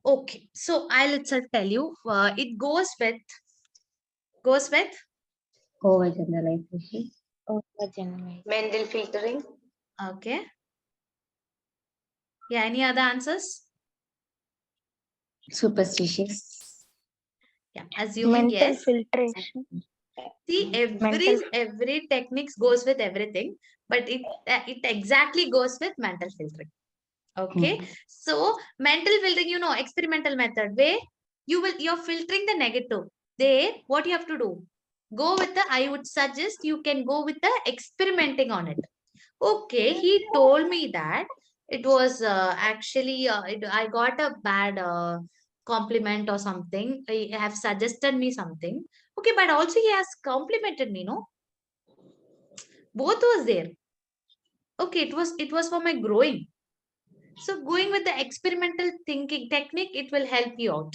Okay. So I'll itself tell you. It goes with Overgeneralization. Overgeneralization. Mental filtering. okay. Yeah. Any other answers? Superstitious. Yeah. Assuming Mental yes. filtration. See, Mental. every techniques goes with everything, but it exactly goes with mental filtering. Okay. So mental filtering, experimental method where you're filtering the negative. There, what you have to do? Go with the, I would suggest you can go with the experimenting on it. Okay, he told me that it was actually I got a bad compliment or something. He have suggested me something. Okay, but also he has complimented me. No, both was there. Okay, it was for my growing. So going with the experimental thinking technique, it will help you out.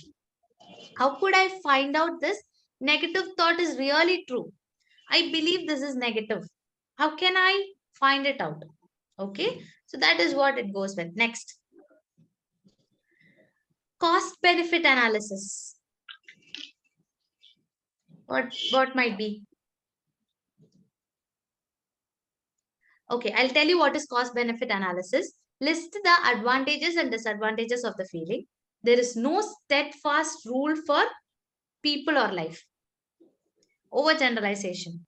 How could I find out this negative thought is really true? I believe this is negative. How can I find it out? Okay, so that is what it goes with. Next, cost benefit analysis. What might be? Okay, I'll tell you what is cost benefit analysis. List the advantages and disadvantages of the feeling. There is no steadfast rule for people or life. Overgeneralization.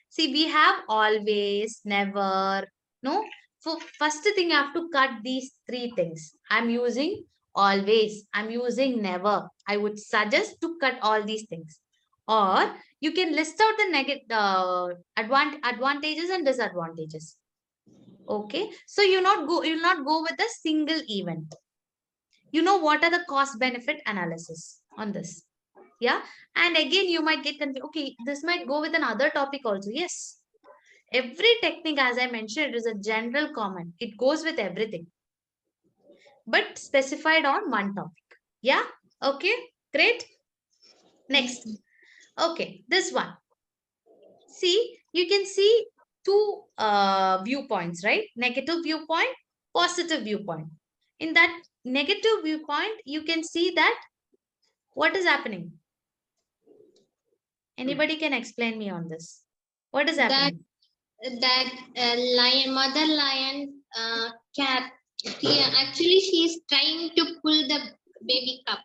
See, we have always, never, no. So first thing you have to cut these three things. I'm using always, I'm using never. I would suggest to cut all these things. Or you can list out the advantages and disadvantages. Okay, so you'll not go with a single event. You know what are the cost benefit analysis on this? Yeah, and again you might get confused. Okay, this might go with another topic also. Yes, every technique, as I mentioned, it is a general comment. It goes with everything, but specified on one topic. Yeah, okay, great. Next, okay, this one. See, you can see two viewpoints, right? Negative viewpoint, positive viewpoint. In that negative viewpoint, you can see that what is happening. Anybody can explain me on this? What is That happening? lion, mother lion, cat. Actually, she is trying to pull the baby cub.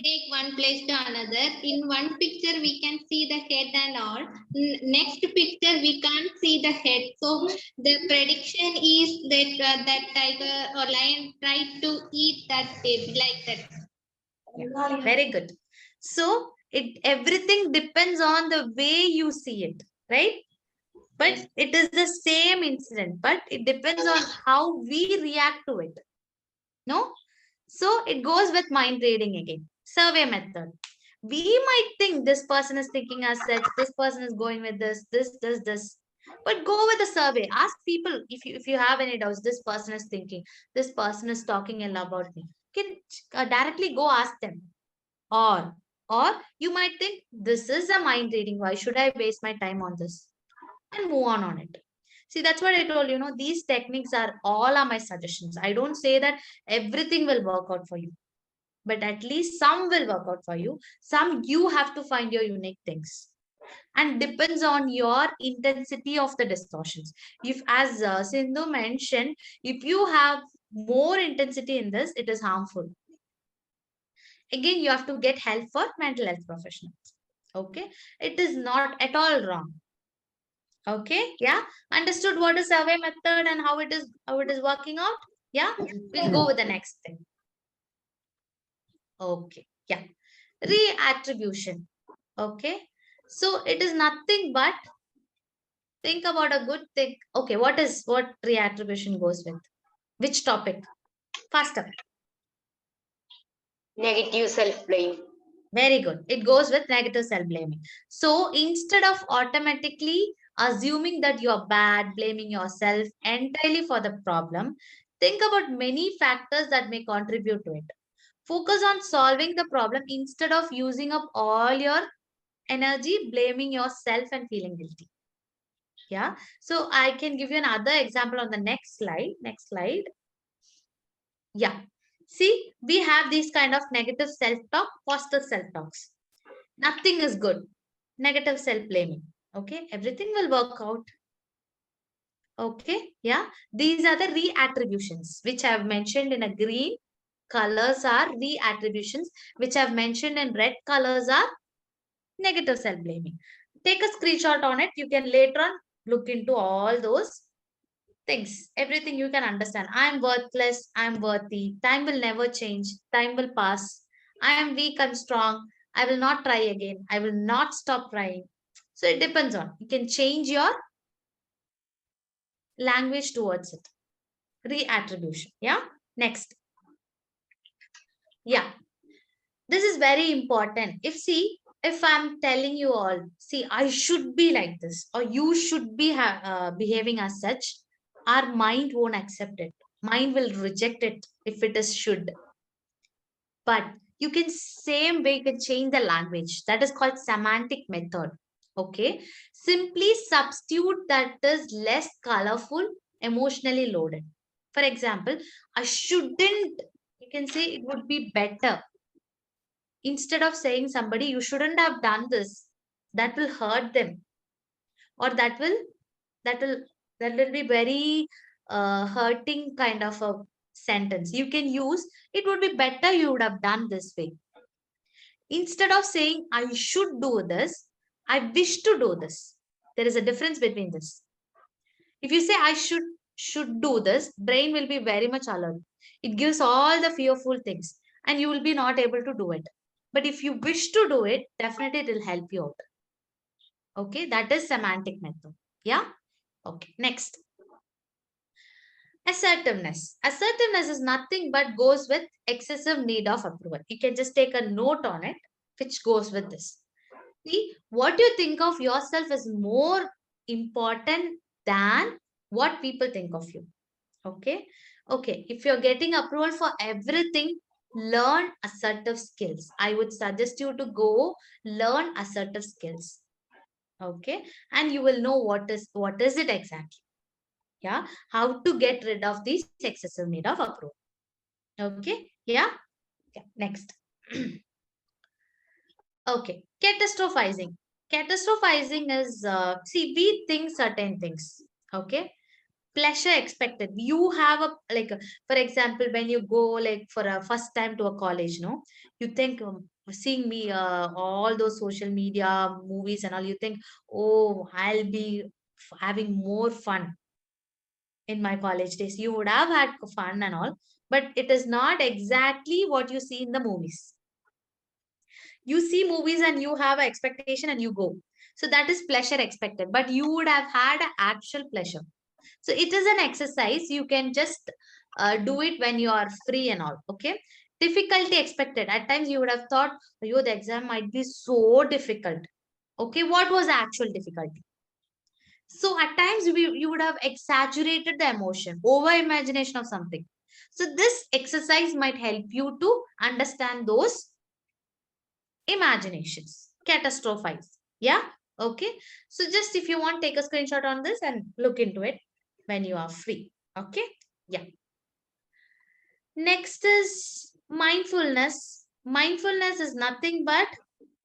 Take one place to another. In one picture, we can see the head and all. Next picture, we can't see the head. So the prediction is that that tiger or lion tried to eat that baby like that. Yeah, very good. So everything depends on the way you see it, right? But it is the same incident, but it depends on how we react to it. No? So it goes with mind reading again. Survey method. We might think this person is thinking as such, this person is going with this. But go with the survey. Ask people if you have any doubts. This person is thinking, this person is talking about me. You can directly go ask them. Or you might think this is a mind reading. Why should I waste my time on this? And move on it. See, that's what I told you. These techniques are all are my suggestions. I don't say that everything will work out for you, but at least some will work out for you. Some you have to find your unique things, and depends on your intensity of the distortions. If, as Sindhu mentioned, if you have more intensity in this, it is harmful. Again, you have to get help for mental health professionals. Okay, it is not at all wrong. Okay, yeah, understood what is survey method and how it is working out. Yeah, we'll go with the next thing. Okay, yeah, reattribution. Okay, so it is nothing but think about a good thing. Okay, what reattribution goes with? Which topic? Faster. Negative self-blame. Very good. It goes with negative self-blaming. So instead of automatically assuming that you're bad, blaming yourself entirely for the problem, think about many factors that may contribute to it. Focus on solving the problem instead of using up all your energy blaming yourself and feeling guilty. Yeah. So I can give you another example on the next slide. Next slide. Yeah. See, we have these kind of negative self-talk, positive self-talks. Nothing is good. Negative self-blaming. Okay. Everything will work out. Okay. Yeah. These are the reattributions, which I have mentioned in a green colors are reattributions, which I've mentioned in red colors are negative self-blaming. Take a screenshot on it. You can later on look into all those things. Everything you can understand. I'm worthless. I'm worthy. Time will never change. Time will pass. I am weak. I'm strong. I will not try again. I will not stop trying. So it depends on. You can change your language towards it. Reattribution. Yeah. Next. Yeah. This is very important. If I'm telling you all, see, I should be like this, or you should be behaving as such, our mind won't accept it. Mind will reject it if it is should. But you can same way you can change the language. That is called semantic method. Okay. Simply substitute that is less colorful, emotionally loaded. For example, I shouldn't, you can say it would be better. Instead of saying somebody, you shouldn't have done this, that will hurt them. Or that will that will be very hurting kind of a sentence. You can use, it would be better you would have done this way. Instead of saying I should do this, I wish to do this. There is a difference between this. If you say I should do this, brain will be very much alert. It gives all the fearful things and you will be not able to do it. But if you wish to do it, definitely it will help you out. Okay, that is semantic method. Yeah. Okay, next. Assertiveness. Assertiveness is nothing but goes with excessive need of approval. You can just take a note on it, which goes with this. See, what you think of yourself is more important than what people think of you. Okay. Okay. If you're getting approval for everything, learn assertive skills. I would suggest you to go learn assertive skills. Okay. And you will know what is it exactly. Yeah. How to get rid of this excessive need of approval. Okay. Yeah. Yeah. Next. Okay. Catastrophizing. Catastrophizing is, see, we think certain things. Okay. Pleasure expected. You have a, like, for example, when you go like for a first time to a college, no, you think seeing me, all those social media movies and all, you think, oh, I'll be having more fun in my college days. You would have had fun and all, but it is not exactly what you see in the movies. You see movies and you have an expectation and you go. So that is pleasure expected, but you would have had an actual pleasure. So it is an exercise. You can just do it when you are free and all. Okay. Difficulty expected. At times you would have thought, oh, the exam might be so difficult. Okay. What was the actual difficulty? So at times you would have exaggerated the emotion, over imagination of something. So this exercise might help you to understand those imaginations. Catastrophize. Yeah. Okay. So just if you want, take a screenshot on this and look into it when you are free. Okay. Yeah. Next is mindfulness. Mindfulness is nothing but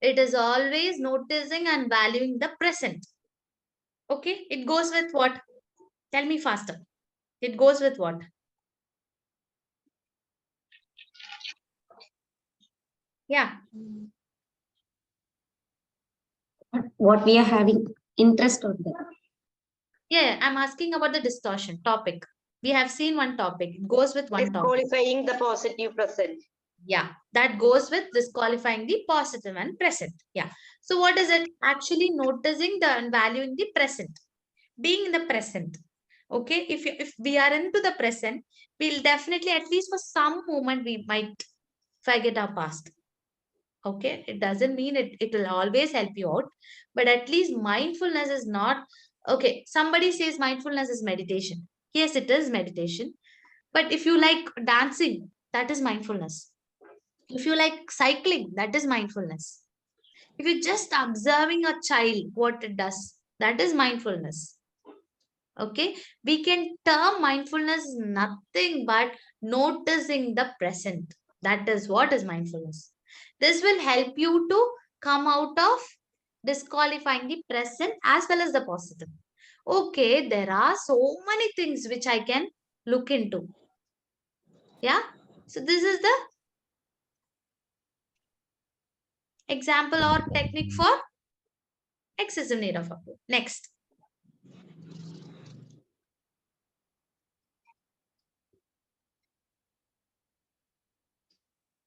it is always noticing and valuing the present. Okay. It goes with what? Tell me faster. It goes with what? Yeah. What we are having interest on that. Yeah. I'm asking about the distortion topic. We have seen one topic. It goes with one topic. Disqualifying the positive present. Yeah, that goes with disqualifying the positive and present. Yeah. So what is it? Actually noticing the and valuing the present. Being in the present. Okay. If we are into the present, we'll definitely, at least for some moment, we might forget our past. Okay. It doesn't mean it will always help you out, but at least mindfulness is not, okay. Somebody says mindfulness is meditation. Yes, it is meditation. But if you like dancing, that is mindfulness. If you like cycling, that is mindfulness. If you're just observing a child, what it does, that is mindfulness. Okay. We can term mindfulness nothing but noticing the present. That is what is mindfulness. This will help you to come out of disqualifying the present as well as the positive. Okay. There are so many things which I can look into. Yeah. So this is the example or technique for excessive need of approval. Next.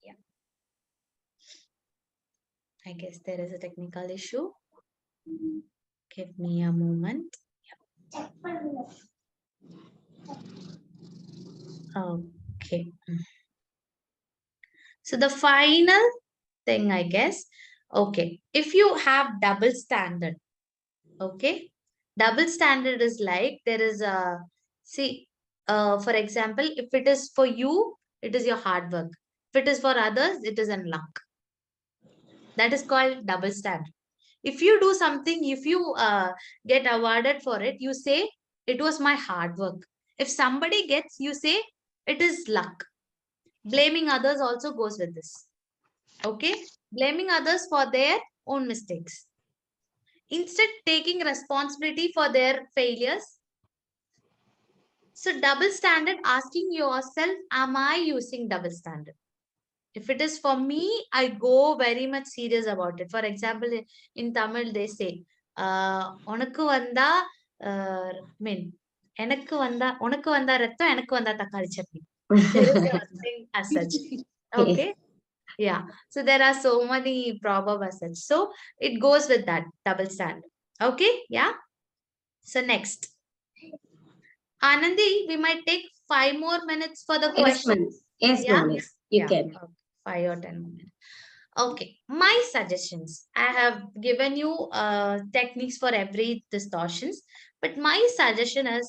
Yeah. I guess there is a technical issue. Give me a moment. Yeah. Okay. So the final thing, I guess, okay, if you have double standard, okay, double standard is like there is a, see, for example, if it is for you, it is your hard work. If it is for others, it is in luck. That is called double standard. If you do something, if you get awarded for it, you say it was my hard work. If somebody gets, you say it is luck. Blaming others also goes with this. Okay, blaming others for their own mistakes. Instead, taking responsibility for their failures. So, double standard, asking yourself, am I using double standard? If it is for me, I go very much serious about it. For example, in Tamil, they say, உனக்கு வந்தா, mean, எனக்கு வந்தா, உனக்கு வந்தா ரத்தம், எனக்கு வந்தா தக்காளி chutney. There is nothing as such. Okay. Yeah. So there are so many proverbs as such. So it goes with that double standard. Okay. Yeah. So next. Anandi, we might take 5 more minutes for the Yes, question. ma'am. Yes, Yeah? ma'am. Yes, you Yeah. can. Okay. 5 or 10 more minutes. Okay. My suggestions. I have given you techniques for every distortions, but my suggestion is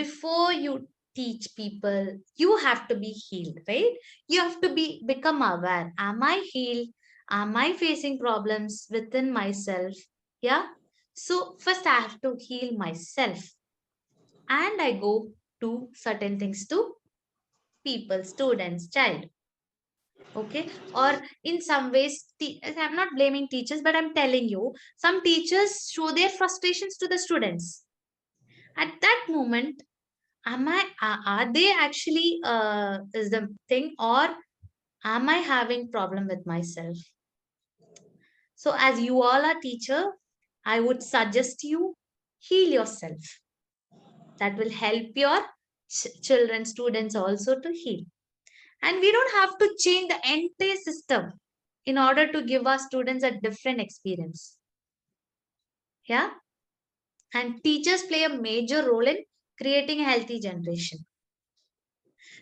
before you teach people, you have to be healed, right? You have to become aware. Am I healed? Am I facing problems within myself? Yeah. So first I have to heal myself, and I go to certain things to people, students, child. Okay. Or in some ways, I'm not blaming teachers, but I'm telling you, some teachers show their frustrations to the students. At that moment, am I are they actually is the thing, or am I having problem with myself? So as you all are teacher, I would suggest you heal yourself. That will help your children, students also to heal. And we don't have to change the entire system in order to give our students a different experience. Yeah. And teachers play a major role in creating a healthy generation.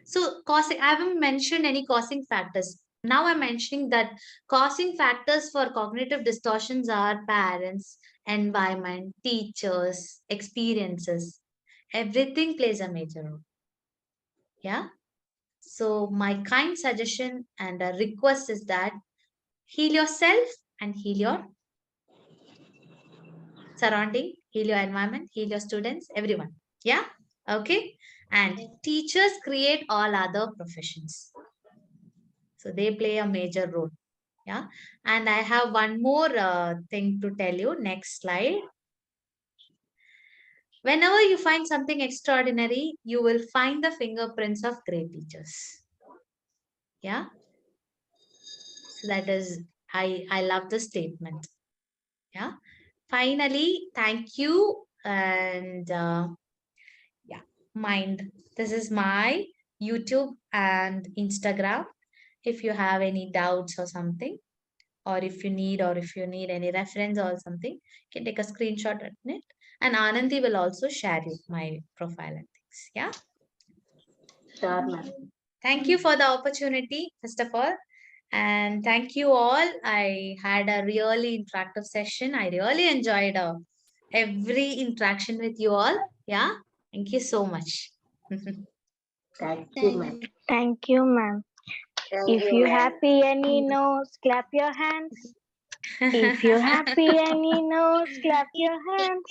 So causing, I haven't mentioned any causing factors. Now I'm mentioning that causing factors for cognitive distortions are parents, environment, teachers, experiences. Everything plays a major role. Yeah. So my kind suggestion and a request is that heal yourself and heal your surrounding, heal your environment, heal your students, everyone. Yeah. Okay. And teachers create all other professions. So they play a major role. Yeah. And I have one more thing to tell you. Next slide. Whenever you find something extraordinary, you will find the fingerprints of great teachers. Yeah. So that is, I love the statement. Yeah. Finally, thank you. And yeah, mind. This is my YouTube and Instagram. If you have any doubts or something, or if you need any reference or something, you can take a screenshot at it. And Anandi will also share you my profile and things. Yeah. Sure, ma'am. Thank you for the opportunity, first of all. And thank you all. I had a really interactive session. I really enjoyed every interaction with you all. Yeah. Thank you so much. Thank you, ma'am. Thank you, ma'am. Thank If you, you ma'am. happy and you know, clap your hands. If you're happy and you know, clap your hands.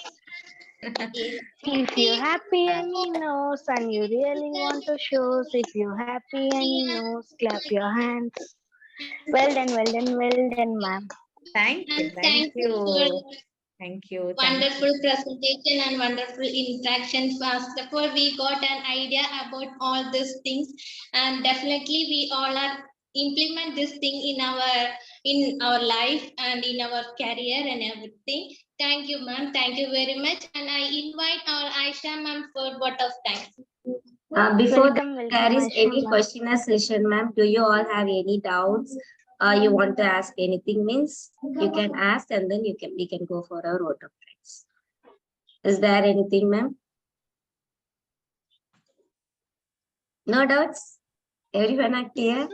If you're happy and you know, and you really want to show, if you're happy and you know, clap your hands. Well done, well done, well done, ma'am. Thank you. And Thank thank you for you. Thank you. Thank you. wonderful presentation and wonderful interaction. First of all, we got an idea about all these things, and definitely we all are implement this thing in our life and in our career and everything. Thank you, ma'am. Thank you very much. And I invite our Aisha ma'am for vote of thanks. Before Welcome, there welcome, is Aisha, any ma'am. question or session, ma'am, do you all have any doubts? You want to ask anything means you can ask, and then we can go for a vote of thanks. Is there anything, ma'am? No doubts? Everyone are clear?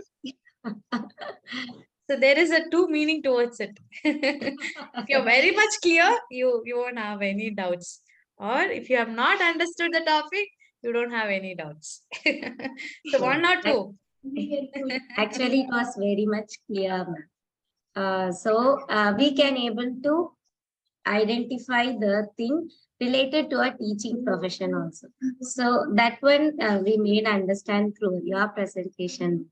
So there is a two meaning towards it. If you're very much clear, you won't have any doubts. Or if you have not understood the topic, you don't have any doubts. So one or two. Actually, it was very much clear, ma'am. So we can able to identify the thing related to a teaching profession also. So that one we made understand through your presentation.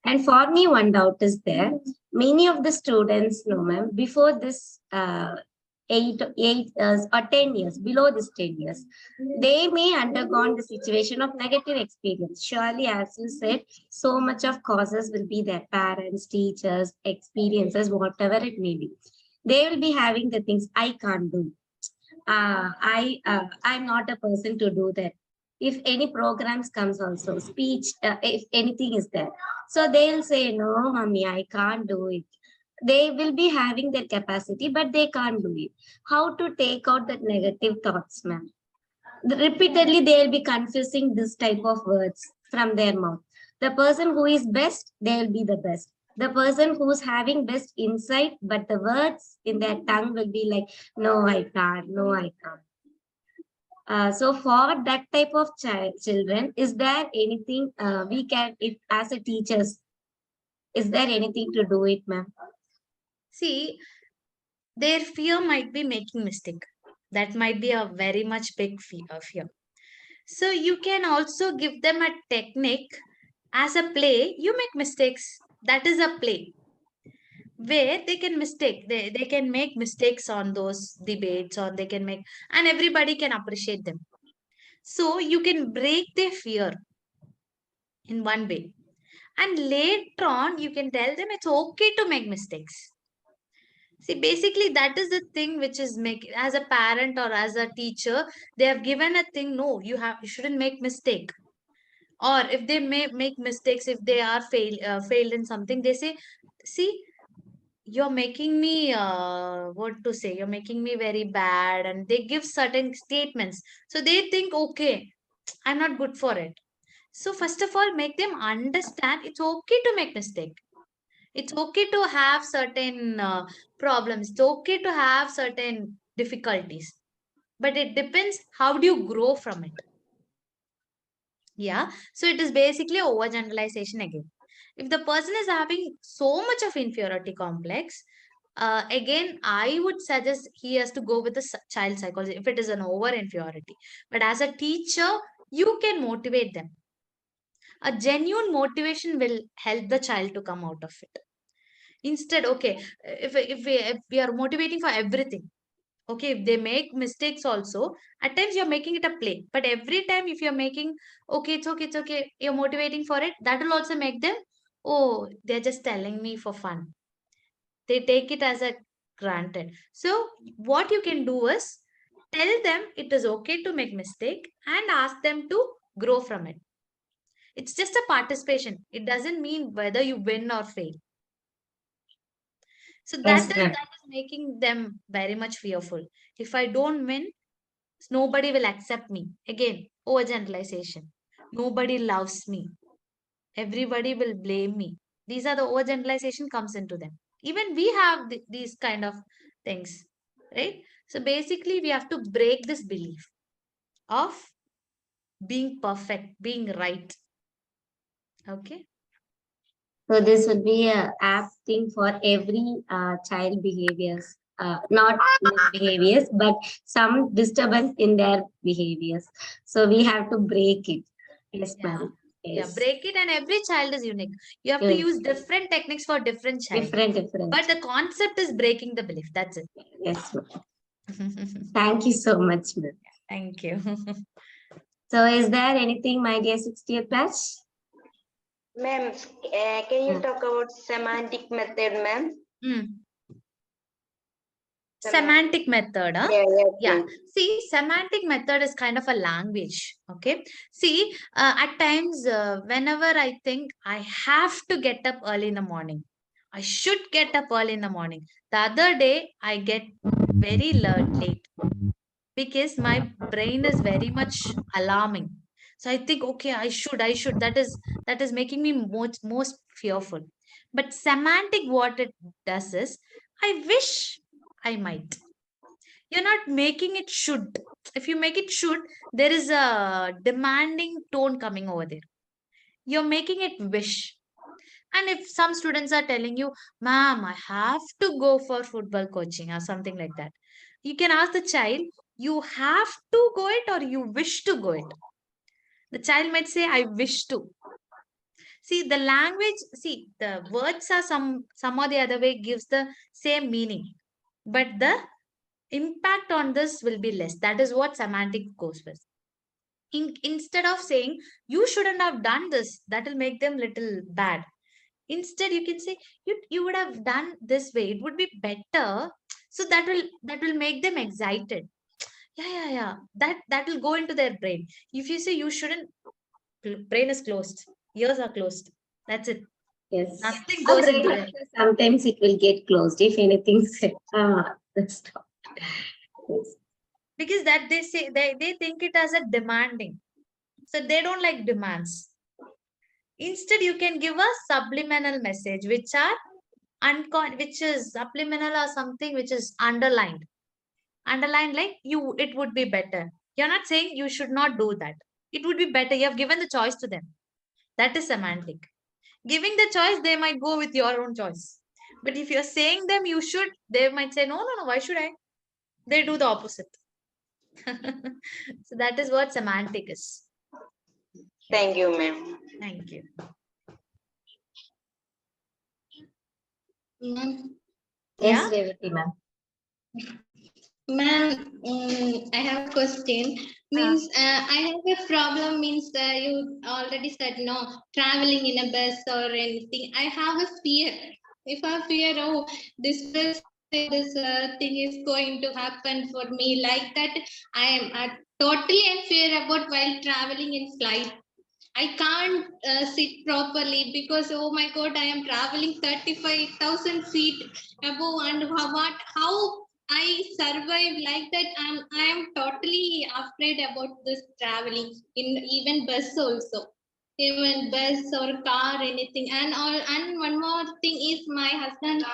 And for me, one doubt is there. Many of the students know, ma'am, before this 8 years or 10 years, below this 10 years, they may undergone the situation of negative experience. Surely, as you said, so much of causes will be their parents, teachers, experiences, whatever it may be. They will be having the things I can't do. I'm not a person to do that. If any programs comes also, speech, if anything is there, so they'll say, no, mommy, I can't do it. They will be having their capacity, but they can't do it. How to take out that negative thoughts, ma'am? Repeatedly, they'll be confusing this type of words from their mouth. The person who is best, they'll be the best. The person who's having best insight, but the words in their tongue will be like, no, I can't, no, I can't. So for that type of children, is there anything we can, if as a teachers, is there anything to do it, ma'am? See, their fear might be making mistake. That might be a very much big fear. So you can also give them a technique as a play. You make mistakes. That is a play where they can mistake. They can make mistakes on those debates, or they can make, and everybody can appreciate them. So you can break their fear in one way. And later on, you can tell them it's okay to make mistakes. See, basically, that is the thing which is make as a parent or as a teacher, they have given a thing. No, you shouldn't make mistake. Or if they may make mistakes, if they are failed in something, they say, see, you're making me what to say, you're making me very bad, and they give certain statements. So they think, okay, I'm not good for it. So first of all, make them understand it's okay to make mistake. It's okay to have certain problems. It's okay to have certain difficulties. But it depends how do you grow from it. Yeah. So it is basically overgeneralization again. If the person is having so much of inferiority complex, again, I would suggest he has to go with the child psychology if it is an over inferiority. But as a teacher, you can motivate them. A genuine motivation will help the child to come out of it. Instead, okay, if we are motivating for everything, okay, if they make mistakes also, at times you're making it a play. But every time if you're making, okay, it's okay, you're motivating for it, that will also make them, oh, they're just telling me for fun. They take it as a granted. So what you can do is tell them it is okay to make mistake and ask them to grow from it. It's just a participation. It doesn't mean whether you win or fail. So Yes, that ma'am. is making them very much fearful. If I don't win, nobody will accept me. Again, overgeneralization. Nobody loves me. Everybody will blame me. These are the overgeneralization comes into them. Even we have these kind of things, right? So basically, we have to break this belief of being perfect, being right. Okay. So this would be a app thing for every child behaviors, not misbehaviors, but some disturbance in their behaviors. So we have to break it. Yes, Yeah. ma'am. Yeah, Yes. break it, and every child is unique. You have to Yes. use different techniques for different child. Different. But the concept is breaking the belief. That's it. Yes, ma'am. Thank you so much, ma'am. Thank you. So is there anything, my dear 60th batch? Ma'am, can you Hmm. talk about semantic method, ma'am? Semantic method, huh? Yeah. Yeah. See, semantic method is kind of a language. Okay. See, at times, whenever I think I have to get up early in the morning, I should get up early in the morning. The other day, I get very late because my brain is very much alarming. So I think, okay, I should. That is making me most fearful. But semantic, what it does is, I wish I might. You're not making it should. If you make it should, there is a demanding tone coming over there. You're making it wish. And if some students are telling you, ma'am, I have to go for football coaching or something like that, you can ask the child, you have to go it or you wish to go it. The child might say, I wish to. See, the language, see, the words are some or the other way gives the same meaning, but the impact on this will be less. That is what semantic goes with. Instead of saying, you shouldn't have done this, that will make them little bad. Instead, you can say, you would have done this way. It would be better. So that will make them excited. Yeah. That will go into their brain. If you say you shouldn't, brain is closed, ears are closed. That's it. Yes. Nothing Our goes brain into there. also sometimes it will get closed if anything said. That's stop. Yes. Because that they say they think it as a demanding. So they don't like demands. Instead, you can give a subliminal message, which are which is subliminal or something which is underlined. Underlined like you, it would be better. You're not saying you should not do that. It would be better. You have given the choice to them. That is semantic. Giving the choice, they might go with your own choice. But if you're saying them you should, they might say, no, why should I? They do the opposite. So that is what semantic is. Thank you, ma'am. Thank you. Ma'am, Yes, Yeah. Revati ma'am. ma'am, I have a question. Means I have a problem. Means you already said no traveling in a bus or anything. I have a fear. If I fear, oh, this bus, this thing is going to happen for me like that. I am totally in fear about while traveling in flight. I can't sit properly because oh my god, I am traveling 35,000 feet above, and how I survive like that, and I am totally afraid about this traveling in even bus also, even bus or car anything, and all. And one more thing is my husband.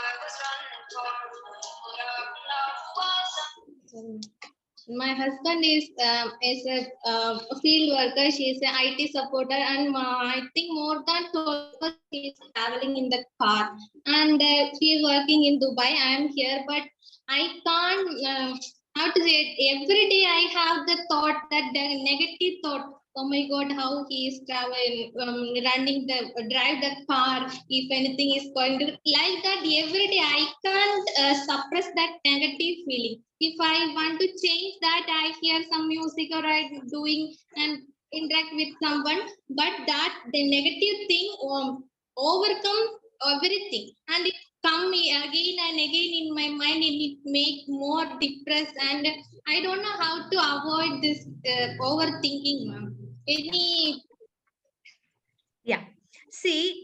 My husband is a field worker. She is an IT supporter, and I think more than 12 hours he is traveling in the car. And she is working in Dubai. I am here, but I can't. How to say it? Every day I have the thought, that the negative thought. Oh my God, how he is traveling, running drive the car. If anything is going to like that, every day I can't suppress that negative feeling. If I want to change that, I hear some music or I doing and interact with someone, but that the negative thing overcomes everything, and it come again and again in my mind, and it make more depressed, and I don't know how to avoid this overthinking, ma'am. Any Yeah. See,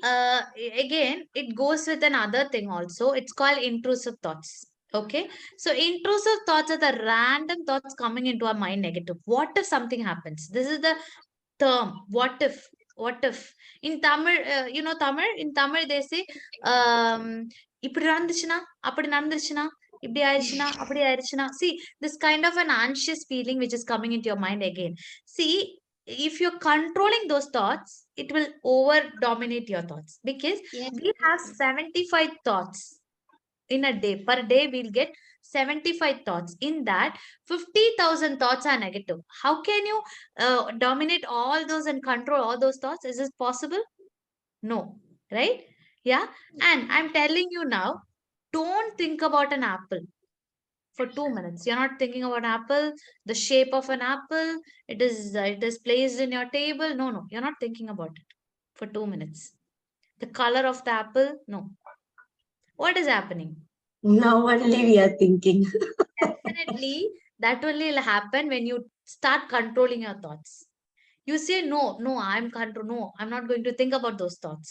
again, it goes with another thing also. It's called intrusive thoughts. Okay. So intrusive thoughts are the random thoughts coming into our mind negative. What if something happens? This is the term. What if? What if? In Tamil, Tamil, in Tamil, they say, இப்படி நடந்துச்சுன்னா அப்படி நடந்துச்சுன்னா இப்படி ஆயிடுச்சுன்னா அப்படி ஆயிடுச்சுன்னா. See, this kind of an anxious feeling which is coming into your mind again. See, if you're controlling those thoughts, it will over dominate your thoughts, because yes, we have 75 thoughts in a day. Per day we'll get 75 thoughts. In that, 50,000 thoughts are negative. How can you dominate all those and control all those thoughts? Is this possible? No. Right? Yeah. And I'm telling you now, don't think about an apple for 2 minutes. You're not thinking about an apple, the shape of an apple. It is placed in your table. No, you're not thinking about it for 2 minutes. The color of the apple. No. What is happening? Now only we are thinking. Definitely, that only will happen when you start controlling your thoughts. You say, no, I'm not going to think about those thoughts.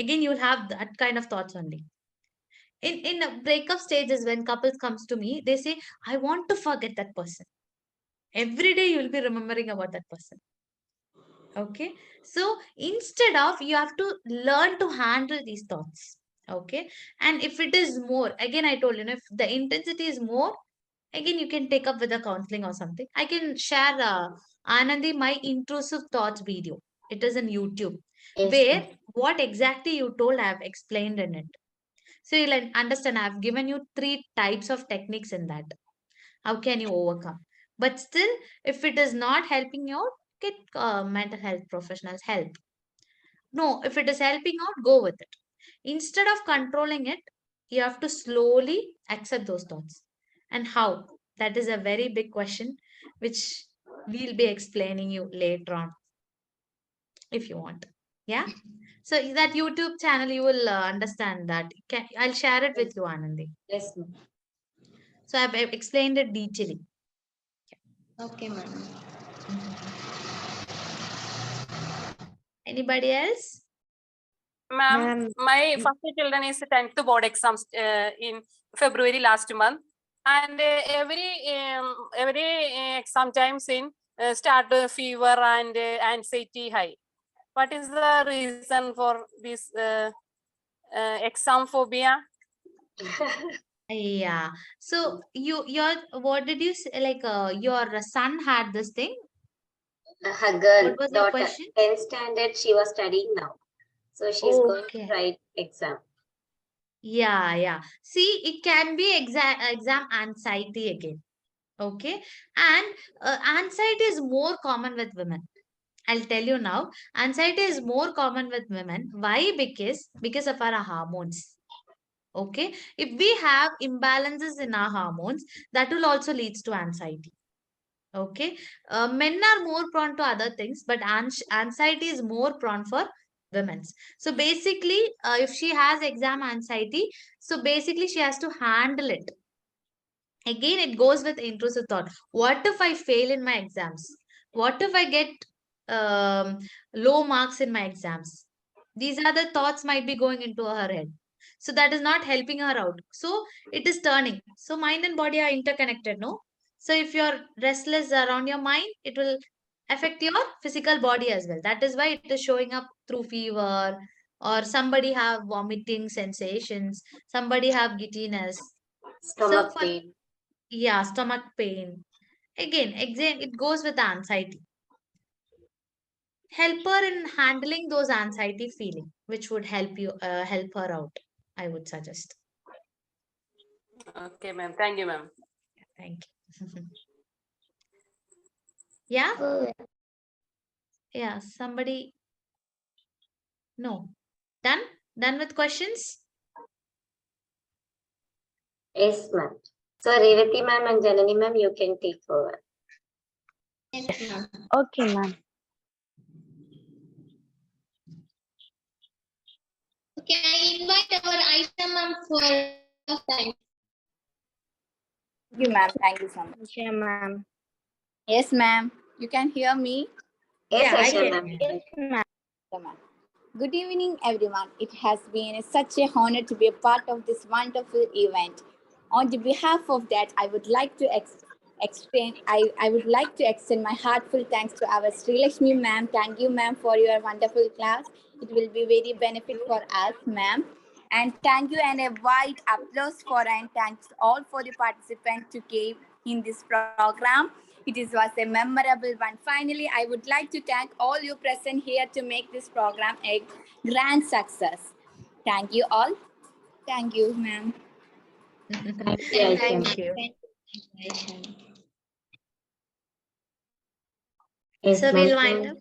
Again, you'll have that kind of thoughts only. In a breakup stages, when couples comes to me, they say, I want to forget that person. Every day you'll be remembering about that person. Okay. So instead of, you have to learn to handle these thoughts. Okay. And if it is more, again, I told you, if the intensity is more, again, you can take up with the counseling or something. I can share Anandi my intrusive thoughts video. It is in YouTube, Yes, where ma'am. what exactly you told, I have explained in it. So you'll understand. I have given you 3 types of techniques in that. How can you overcome? But still, if it is not helping you out, get mental health professionals help. No, if it is helping out, go with it. Instead of controlling it, you have to slowly accept those thoughts. And how? That is a very big question, which we'll be explaining you later on if you want. Yeah. So that YouTube channel, you will understand that. I'll share it with you, Anandi. Yes, ma'am. So I've explained it detailing. Okay, madam. Anybody else? Ma'am, my first children is 10th board exams in February last month, and every exam times in start fever and anxiety high. What is the reason for this exam phobia? Yeah. So what did you say? Like, your son had this thing. Her girl, What was your daughter, question? 10th standard, she was studying now. So she's going to Okay. write exam. Yeah, yeah. See, it can be exam anxiety again. Okay. And anxiety is more common with women. I'll tell you now. Anxiety is more common with women. Why? Because of our hormones. Okay. If we have imbalances in our hormones, that will also leads to anxiety. Okay. Men are more prone to other things, but anxiety is more prone for women's. So basically, if she has exam anxiety, so basically she has to handle it. Again, it goes with intrusive thought. What if I fail in my exams? What if I get um, low marks in my exams? These are the thoughts might be going into her head. So that is not helping her out. So it is turning. So mind and body are interconnected, no? So if you're restless around your mind, it will affect your physical body as well. That is why it is showing up through fever, or somebody have vomiting sensations, somebody have giddiness. So Stomach for, pain. yeah, stomach pain. Again, it goes with anxiety. Help her in handling those anxiety feeling, which would help her out, I would suggest. Okay, ma'am. Thank you, ma'am. Thank you. Yeah. Yeah, somebody. No. Done with questions. Yes, ma'am. So Revati ma'am and Janani ma'am, you can take over. Yes, ma'am. Okay, ma'am. Okay, I invite our Aisha ma'am for first time. Thank you, ma'am. Thank you so much. Okay, ma'am. Yes, ma'am. You can hear me? Yes, Yeah, I Aisha can. ma'am. Yes, ma'am. Yeah, ma'am. Good evening, everyone. It has been such an honor to be a part of this wonderful event. On the behalf of that, I would like to extend my heartfelt thanks to our Sri Lakshmi ma'am. Thank you, ma'am, for your wonderful class. It will be very benefit for us, ma'am. And thank you and a wide applause for and thanks all for the participants who came in this program. Was a memorable one. Finally, I would like to thank all you present here to make this program a grand success. Thank you all. Thank you, ma'am. Thank you, Aisha. Thank you. Yes, So ma'am. we'll wind up.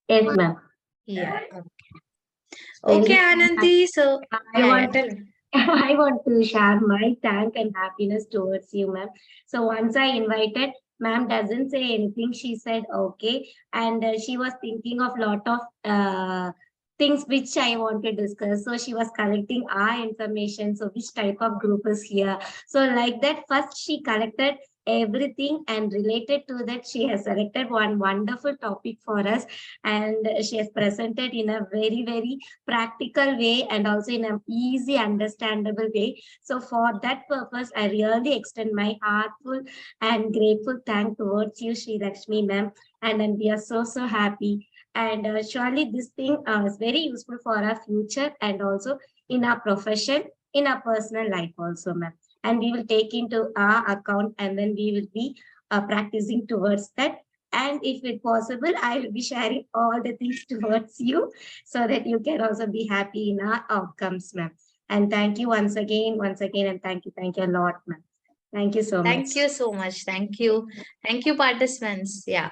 Yes, ma'am. Yeah. Very Okay, happy. Ananti. So I yeah, want tell me. I want to share my thank and happiness towards you, ma'am. So once I invited, ma'am doesn't say anything. She said okay, and she was thinking of lot of things which I want to discuss. So she was collecting our information. So which type of group is here? So like that, first she collected everything, and related to that, she has selected one wonderful topic for us, and she has presented in a very practical way and also in an easy understandable way. So for that purpose, I really extend my heartful and grateful thank towards you, Sri Lakshmi ma'am, and we are so happy. And surely this thing is very useful for our future and also in our profession, in our personal life also, ma'am. And we will take into our account and then we will be practicing towards that. And if it possible, I will be sharing all the things towards you so that you can also be happy in our outcomes, ma'am. And thank you once again, and thank you a lot, ma'am. Thank you so much. Thank you so much. Thank you. Thank you, participants. Yeah.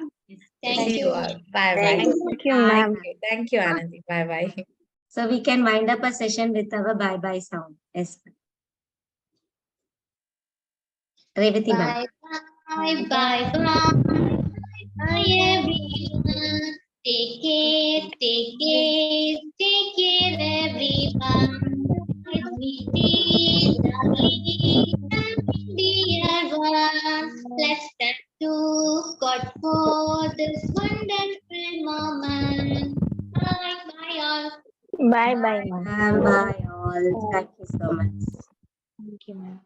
Thank See you. all. Bye bye. Thank Thank you, ma'am. Thank you, Anandi. Bye bye. So we can wind up a session with our bye-bye sound. Yes. Revati ma'am. Bye, bye, bye. Bye, everyone. Take care, take care, everyone. Sweetie, lovely, dear one. Let's thank to God for this wonderful moment. Bye, bye, all. Bye bye, ma'am. Bye all. Thank you so much. Thank you, ma'am.